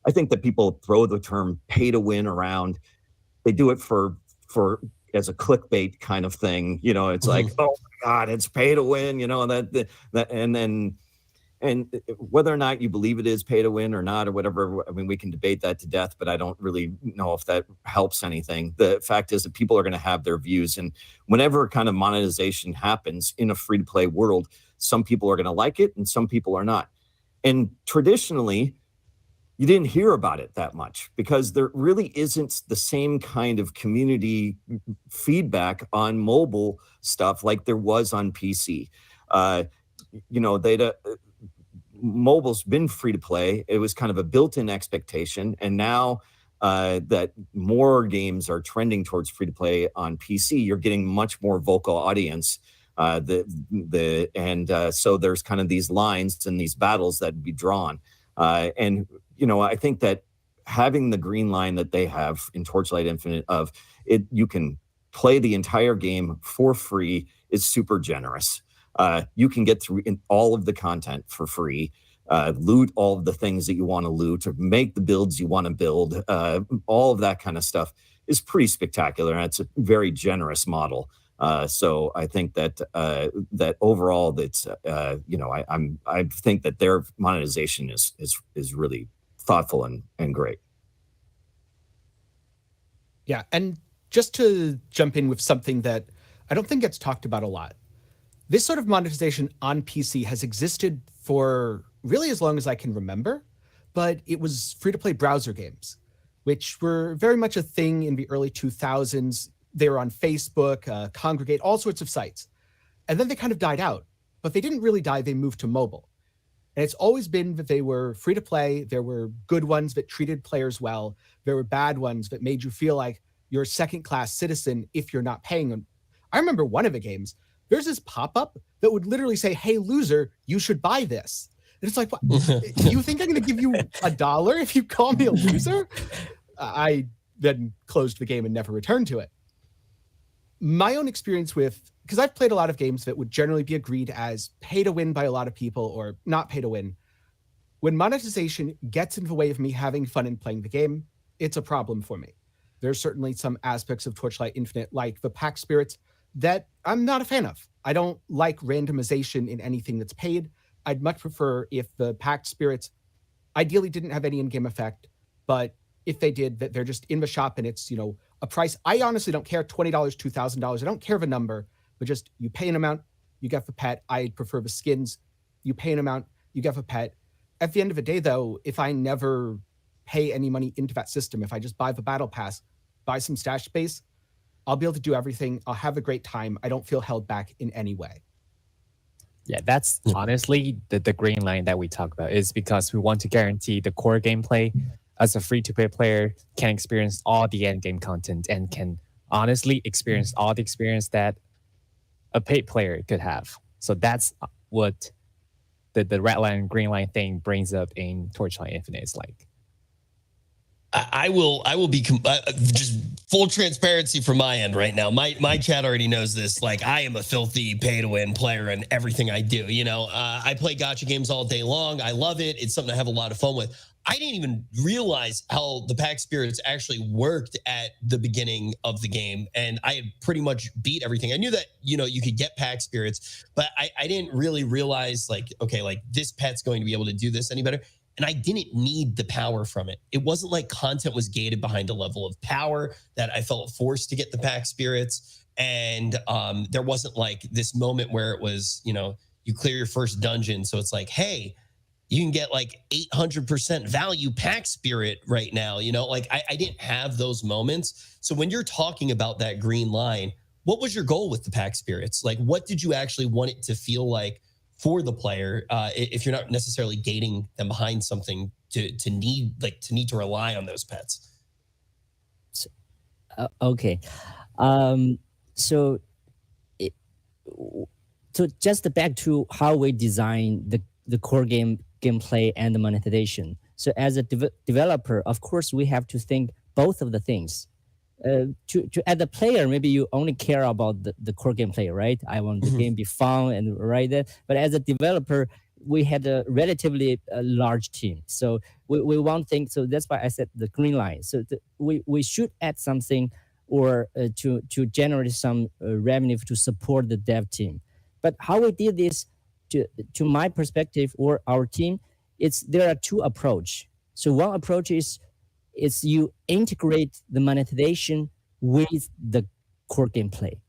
I think that people throw the term pay to win around. They do it for as a clickbait kind of thing. You know, it's like, oh my God, it's pay to win, you know, and whether or not you believe it is pay to win or not, or whatever, I mean, we can debate that to death, but I don't really know if that helps anything. The fact is that people are going to have their views, and whenever kind of monetization happens in a free-to-play world, some people are going to like it and some people are not. And traditionally, you didn't hear about it that much because there really isn't the same kind of community feedback on mobile stuff like there was on PC. You know, mobile's been free to play. It was kind of a built-in expectation, and now that more games are trending towards free to play on PC, you're getting much more vocal audience. So there's kind of these lines and these battles that be drawn. And I think that having the green line that they have in Torchlight Infinite of it, you can play the entire game for free is super generous. You can get through all of the content for free, loot all of the things that you want to loot, or make the builds you want to build. All of that kind of stuff is pretty spectacular, and it's a very generous model. So I think that that overall, that's I think that their monetization is really thoughtful and great. Yeah, and just to jump in with something that I don't think gets talked about a lot. This sort of monetization on PC has existed for really as long as I can remember, but it was free-to-play browser games, which were very much a thing in the early 2000s. They were on Facebook, Congregate, all sorts of sites. And then they kind of died out, but they didn't really die. They moved to mobile. And it's always been that they were free to play. There were good ones that treated players well. There were bad ones that made you feel like you're a second-class citizen if you're not paying them. I remember one of the games, there's this pop-up that would literally say, "Hey, loser, you should buy this." And it's like, what? You think I'm going to give you $1 if you call me a loser? I then closed the game and never returned to it. My own experience with, because I've played a lot of games that would generally be agreed as pay to win by a lot of people or not pay to win. When monetization gets in the way of me having fun and playing the game, it's a problem for me. There's certainly some aspects of Torchlight Infinite, like the pack spirits, that I'm not a fan of. I don't like randomization in anything that's paid. I'd much prefer if the pack spirits ideally didn't have any in-game effect, but if they did, that they're just in the shop and it's, a price. I honestly don't care, $20, $2,000. I don't care the number, but just you pay an amount, you get the pet. I prefer the skins. You pay an amount, you get the pet. At the end of the day, though, if I never pay any money into that system, if I just buy the battle pass, buy some stash space, I'll be able to do everything. I'll have a great time. I don't feel held back in any way. Yeah, that's honestly the green line that we talk about, is because we want to guarantee the core gameplay as a free-to-play player can experience all the end-game content and can honestly experience all the experience that a paid player could have. So that's what the red line and green line thing brings up in Torchlight Infinite is like. I will be just full transparency from my end right now. My chat already knows this. Like, I am a filthy pay to win player in everything I do. I play gacha games all day long. I love it. It's something I have a lot of fun with. I didn't even realize how the pack spirits actually worked at the beginning of the game. And I had pretty much beat everything. I knew that, you could get pack spirits, but I didn't really realize this pet's going to be able to do this any better. And I didn't need the power from it. It wasn't like content was gated behind a level of power that I felt forced to get the pack spirits. And there wasn't like this moment where it was, you clear your first dungeon. So it's like, hey, you can get like 800% value pack spirit right now. I didn't have those moments. So when you're talking about that green line, what was your goal with the pack spirits? Like, what did you actually want it to feel like for the player, if you're not necessarily gating them behind something to need to rely on those pets? Okay. So just back to how we design the core gameplay and the monetization. So as a developer, of course, we have to think both of the things. As a player, maybe you only care about the core gameplay, right? I want the game to be fun and right there. But as a developer, we had a relatively large team. So we want things. So that's why I said the green line. So we should add something or to generate some revenue to support the dev team. But how we did this, to my perspective or our team, there are two approaches. So one approach is you integrate the monetization with the core gameplay.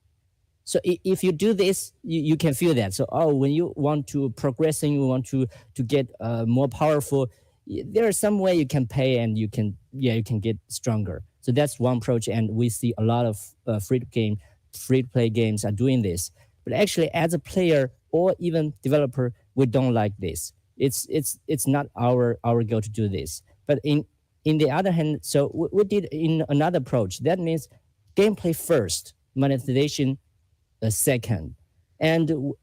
So if you do this, you can feel that. So when you want to progress and you want to get more powerful, there is some way you can pay and you can get stronger. So that's one approach, and we see a lot of free-to-play games are doing this. But actually, as a player or even developer, we don't like this. It's not our goal to do this. But in the other hand, so we did in another approach. That means gameplay first, monetization second, and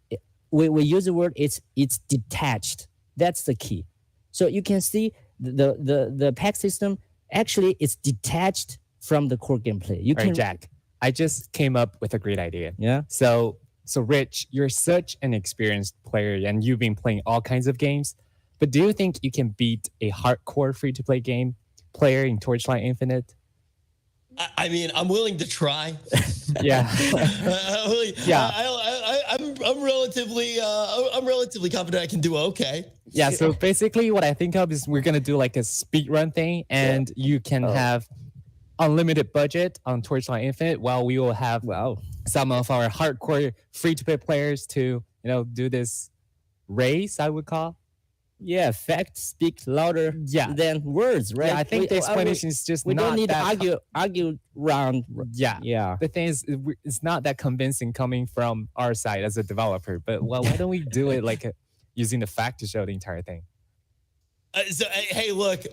we use the word it's detached. That's the key. So you can see the pack system actually it's detached from the core gameplay. You All can right, Jack. I just came up with a great idea. Yeah. So Rich, you're such an experienced player and you've been playing all kinds of games. But do you think you can beat a hardcore free-to-play game player in Torchlight Infinite? I mean, I'm willing to try. Yeah. Yeah. I'm relatively confident I can do okay. Yeah. So basically, what I think of is we're gonna do like a speed run thing, and you can have unlimited budget on Torchlight Infinite, while we will have some of our hardcore free-to-play players to do this race. I would call. Yeah, facts speak louder than words, right? Yeah, I think the explanation is just we not don't need that to argue round. Yeah. Yeah. The thing is, it's not that convincing coming from our side as a developer. But why don't we do it like using the fact to show the entire thing? Hey, look,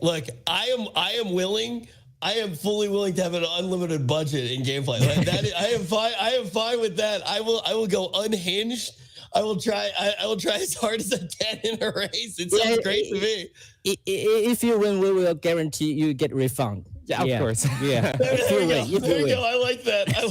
I am willing. I am fully willing to have an unlimited budget in gameplay. Like that, I am fine with that. I will go unhinged. I will try as hard as I can in a race. It sounds great to me. If you win, we will guarantee you get refund. Yeah, of course. Yeah. There we go. I like that. All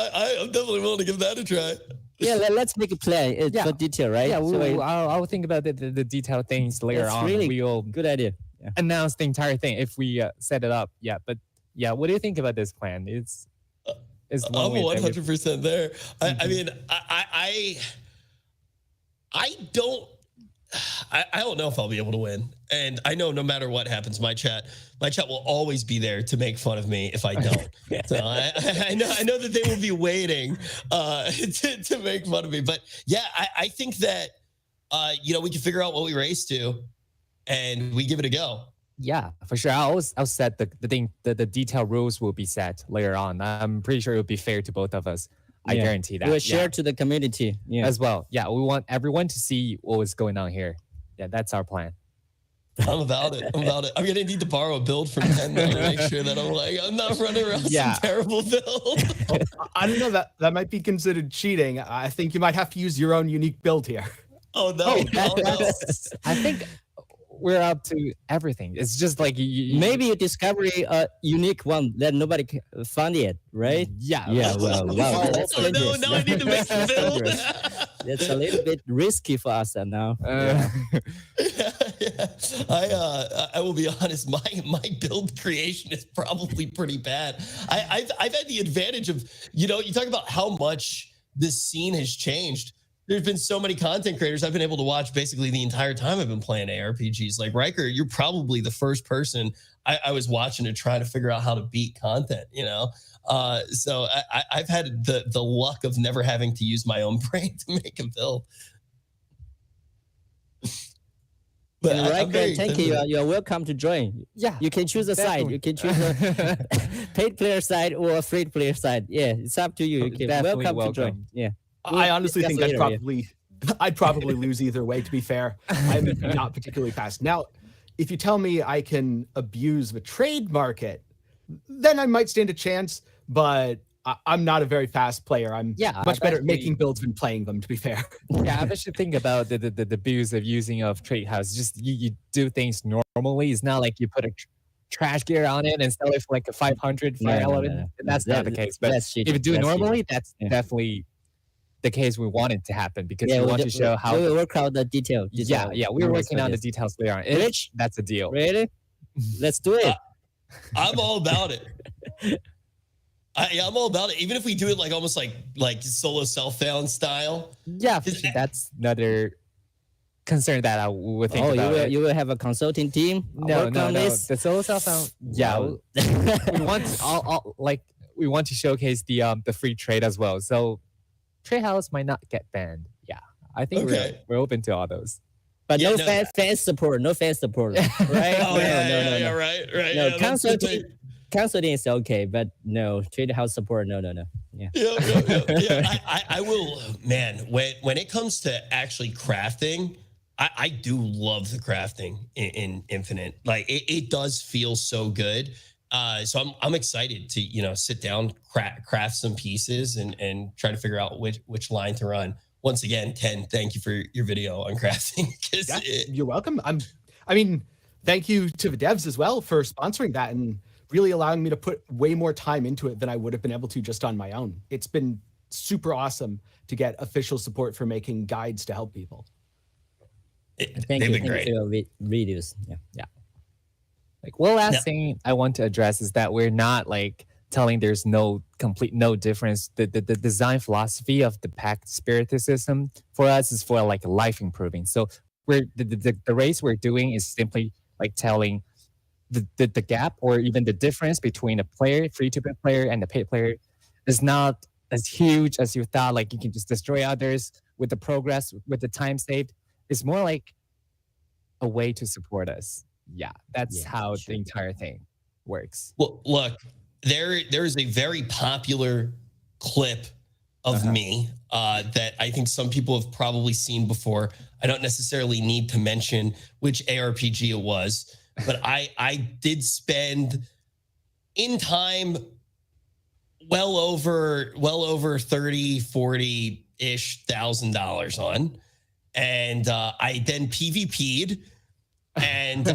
right. I'm definitely willing to give that a try. Yeah, let's make a plan for detail, right? Yeah, So I'll think about the detailed things later that's on. really We'll good idea. Yeah. announce the entire thing if we set it up. Yeah, but yeah, what do you think about this plan? It's I'm 100% there. I mean, I don't know if I'll be able to win, and I know no matter what happens, my chat will always be there to make fun of me if I don't. So I know that they will be waiting to make fun of me. But yeah, I think that we can figure out what we race to, and we give it a go. Yeah, for sure. I'll set the detailed rules will be set later on. I'm pretty sure it will be fair to both of us. I guarantee that. We'll share to the community as well. Yeah, we want everyone to see what was going on here. Yeah, that's our plan. I'm about it. I'm gonna need to borrow a build from Ken to make sure that I'm not running around some terrible build. I don't know, that might be considered cheating. I think you might have to use your own unique build here. Oh no. I think we're up to everything. It's just like maybe you discover a unique one that nobody found yet, right? Yeah. Wow. That's dangerous. No, I need to make a build. That's a little bit risky for us now. I will be honest. My build creation is probably pretty bad. I've had the advantage of you talk about how much this scene has changed. There's been so many content creators I've been able to watch basically the entire time I've been playing ARPGs. Like Rhykker, you're probably the first person I was watching to try to figure out how to beat content, So I've had the luck of never having to use my own brain to make a build. But Rhykker, thank you. You're welcome to join. Yeah. You can choose a side. You can choose a paid player side or a free player side. Yeah, it's up to you. You can welcome to join. Yeah. I honestly think I'd probably lose either way, to be fair. I'm not particularly fast. Now, if you tell me I can abuse the trade market, then I might stand a chance, but I'm not a very fast player. I'm much better at making builds than playing them, to be fair. Yeah, I should think about the abuse of using of trade house. Just you do things normally. It's not like you put a trash gear on it and sell it for like a 500 fire element. That's not the case. But if you do it normally, that's definitely the case we want it to happen, because we want to show how we work out the detail. Yeah, we're working on the details later on. Rich, that's a deal. Ready? Let's do it. I'm all about it. I'm all about it. Even if we do it like almost like solo self-found style. Yeah, that's another concern that I would think about. You will have a consulting team. No. The solo self-found. Yeah, we want we want to showcase the free trade as well. So trade house might not get banned. Yeah, I think we're open to all those. But no fan support, right? No, right. No, consulting is okay, but no, trade house support, no. Yeah. Yeah. I will, man, when it comes to actually crafting, I do love the crafting in Infinite. Like it does feel so good. So I'm excited to sit down, craft some pieces, and try to figure out which line to run. Once again, Ken, thank you for your video on crafting. Yeah, you're welcome. I mean, thank you to the devs as well for sponsoring that and really allowing me to put way more time into it than I would have been able to just on my own. It's been super awesome to get official support for making guides to help people. Thank you for your videos. Yeah. Like one last thing I want to address is that we're not like telling there's no difference. The design philosophy of the packed spirit system for us is for like life improving. So we're the race we're doing is simply like telling the gap or even the difference between a player, free to play player, and the paid player is not as huge as you thought. Like you can just destroy others with the progress, with the time saved. It's more like a way to support us. Yeah, that's how the entire thing works. Well, look, there is a very popular clip of me that I think some people have probably seen before. I don't necessarily need to mention which ARPG it was, but I did spend in time well over 30, 40-ish $1,000 on. And I then PvP'd, and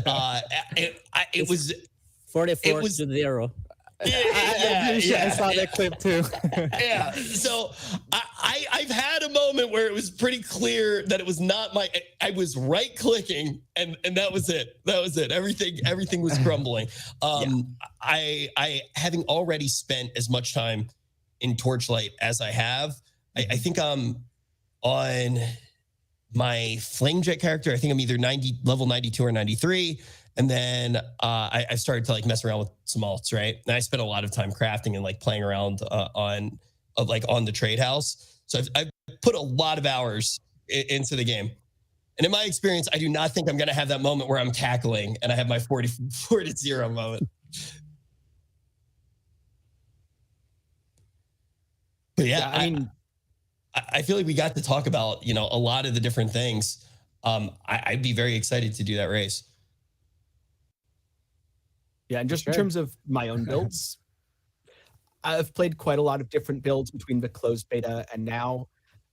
it was 44 to 0. Yeah, I saw that clip too. Yeah. So I've had a moment where it was pretty clear that it was not I was right clicking and that was it. That was it. Everything was crumbling. I having already spent as much time in Torchlight as I have, I think I'm on my Flamejet character. I think I'm either level 92 or 93. And then I started to like mess around with some alts, right? And I spent a lot of time crafting and like playing around on the trade house. So I've put a lot of hours into the game. And in my experience, I do not think I'm going to have that moment where I'm cackling and I have my 44 to 0 moment. But yeah, I mean, I feel like we got to talk about, a lot of the different things. I'd be very excited to do that race. Yeah, and just in terms of my own builds, I've played quite a lot of different builds between the closed beta and now,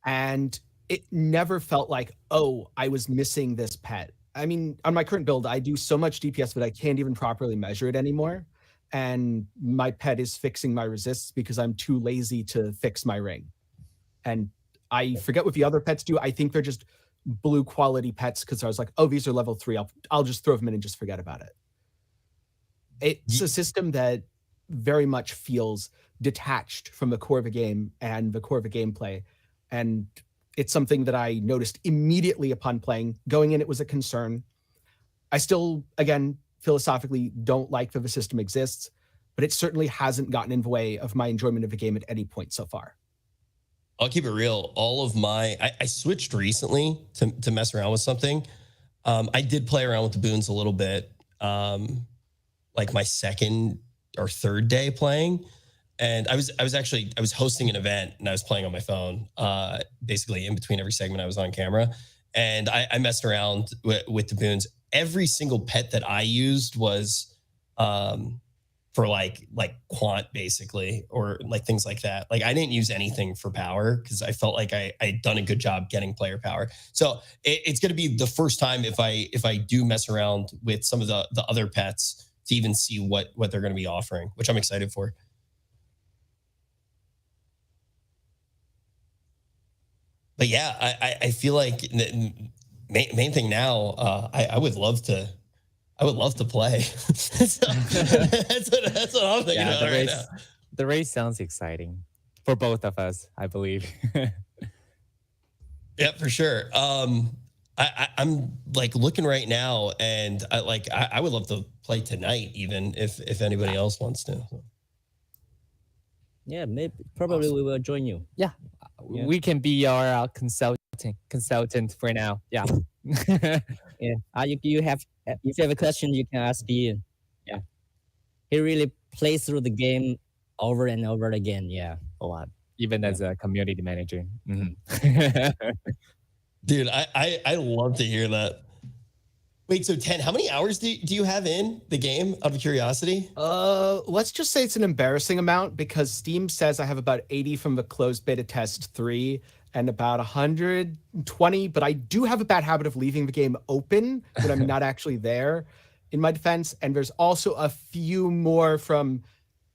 and it never felt like, oh, I was missing this pet. I mean, on my current build, I do so much DPS that I can't even properly measure it anymore. And my pet is fixing my resists because I'm too lazy to fix my ring. And I forget what the other pets do. I think they're just blue quality pets because I was like, oh, these are level 3. I'll just throw them in and just forget about it. It's a system that very much feels detached from the core of the game and the core of the gameplay. And it's something that I noticed immediately upon playing. Going in, it was a concern. I still, again, philosophically don't like that the system exists, but it certainly hasn't gotten in the way of my enjoyment of the game at any point so far. I'll keep it real. All of I switched recently to mess around with something. I did play around with the boons a little bit. Like my second or third day playing. And I was hosting an event and I was playing on my phone, basically in between every segment I was on camera. And I messed around with the boons. Every single pet that I used was for like quant basically, or like things like that. Like I didn't use anything for power because I felt like I'd done a good job getting player power. So it's going to be the first time if I do mess around with some of the other pets to even see what they're going to be offering, which I'm excited for. But yeah, I feel like the main thing now, I would love to play. That's what I'm thinking about right now. The race sounds exciting for both of us, I believe. Yeah, for sure. I'm like looking right now, and I would love to play tonight, even if anybody else wants to. Yeah, probably we will join you. Yeah. We can be your consultant for now. Yeah. Yeah. If you have a question, you can ask Ian. Yeah. He really plays through the game over and over again. Yeah. A lot. Even as a community manager. Mm-hmm. Dude, I love to hear that. Wait, so 10, how many hours do you have in the game, out of curiosity? Let's just say it's an embarrassing amount because Steam says I have about 80 from the closed beta test 3 and about 120, but I do have a bad habit of leaving the game open when I'm not actually there, in my defense. And there's also a few more from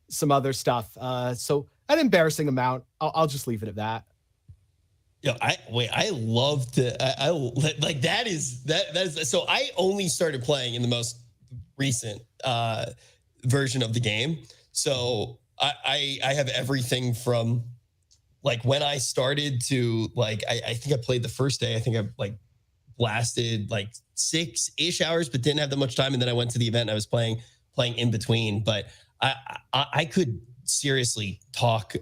some other stuff. So an embarrassing amount. I'll just leave it at that. Yo, I love to, I like that is so I only started playing in the most recent version of the game. So I have everything from like when I started to like, I think I played the first day. I think I like blasted like 6-ish hours, but didn't have that much time. And then I went to the event and I was playing in between, but I could seriously talk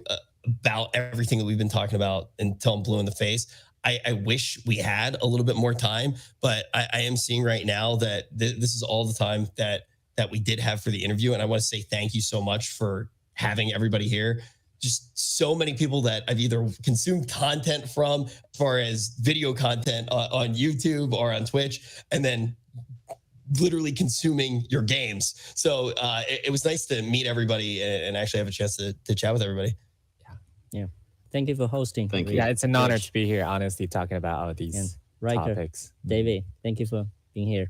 about everything that we've been talking about until I'm blue in the face. I wish we had a little bit more time, but I am seeing right now that this is all the time that we did have for the interview. And I want to say thank you so much for having everybody here. Just so many people that I've either consumed content from as far as video content on YouTube or on Twitch, and then literally consuming your games. So it was nice to meet everybody and actually have a chance to chat with everybody. Yeah. Thank you for hosting. Thank you. Yeah, it's an honor to be here, honestly, talking about all these Rhykker, topics. David, thank you for being here.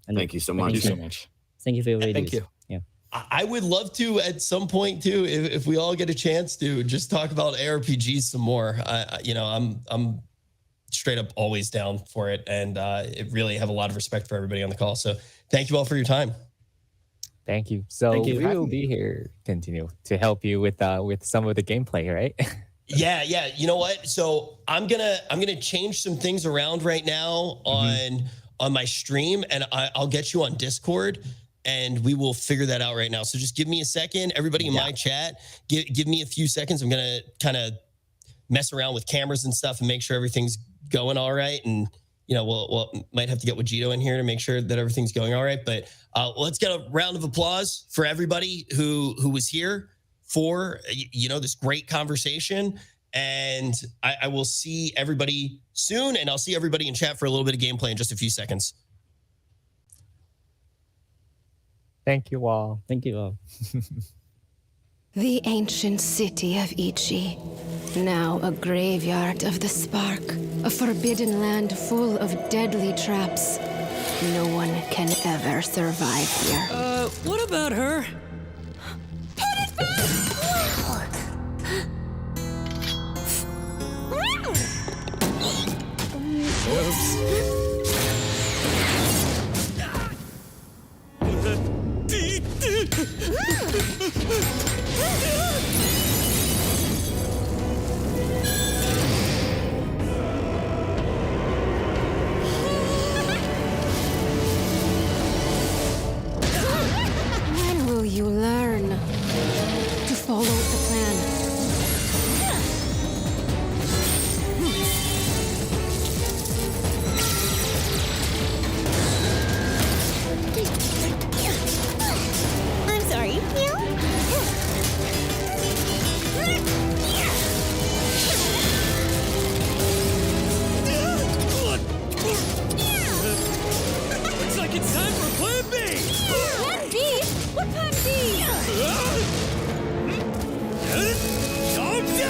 And Thank you so much. Thank you so much. Thank you for your videos. Thank you. Yeah. I would love to at some point too, if we all get a chance to just talk about ARPGs some more. I'm straight up always down for it, and it really have a lot of respect for everybody on the call. So thank you all for your time. Thank you. So Thank you for we having will me. be here, continue to help you with some of the gameplay, right? Yeah. You know what? So I'm gonna change some things around right now on my stream, and I'll get you on Discord, and we will figure that out right now. So just give me a second, everybody in my chat. Give me a few seconds. I'm gonna kind of mess around with cameras and stuff and make sure everything's going all right. And we'll might have to get Wajito in here to make sure that everything's going all right. But let's get a round of applause for everybody who was here for this great conversation. And I will see everybody soon, and I'll see everybody in chat for a little bit of gameplay in just a few seconds. Thank you all. Thank you all. The ancient city of Ichi, now a graveyard of the spark, a forbidden land full of deadly traps. No one can ever survive here. What about her? When will you learn to follow the plan? I'm sorry. Looks like it's time for Plan B! Plan B? What Plan B? Don't die!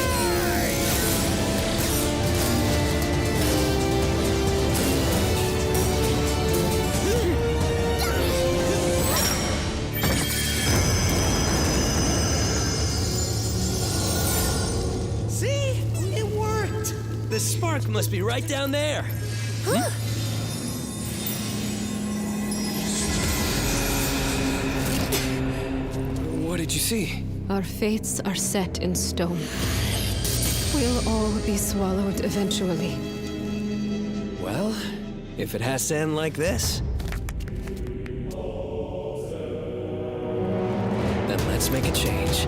See? It worked! The spark must be right down there. What did you see? Our fates are set in stone. We'll all be swallowed eventually. Well, if it has to end like this, then let's make a change.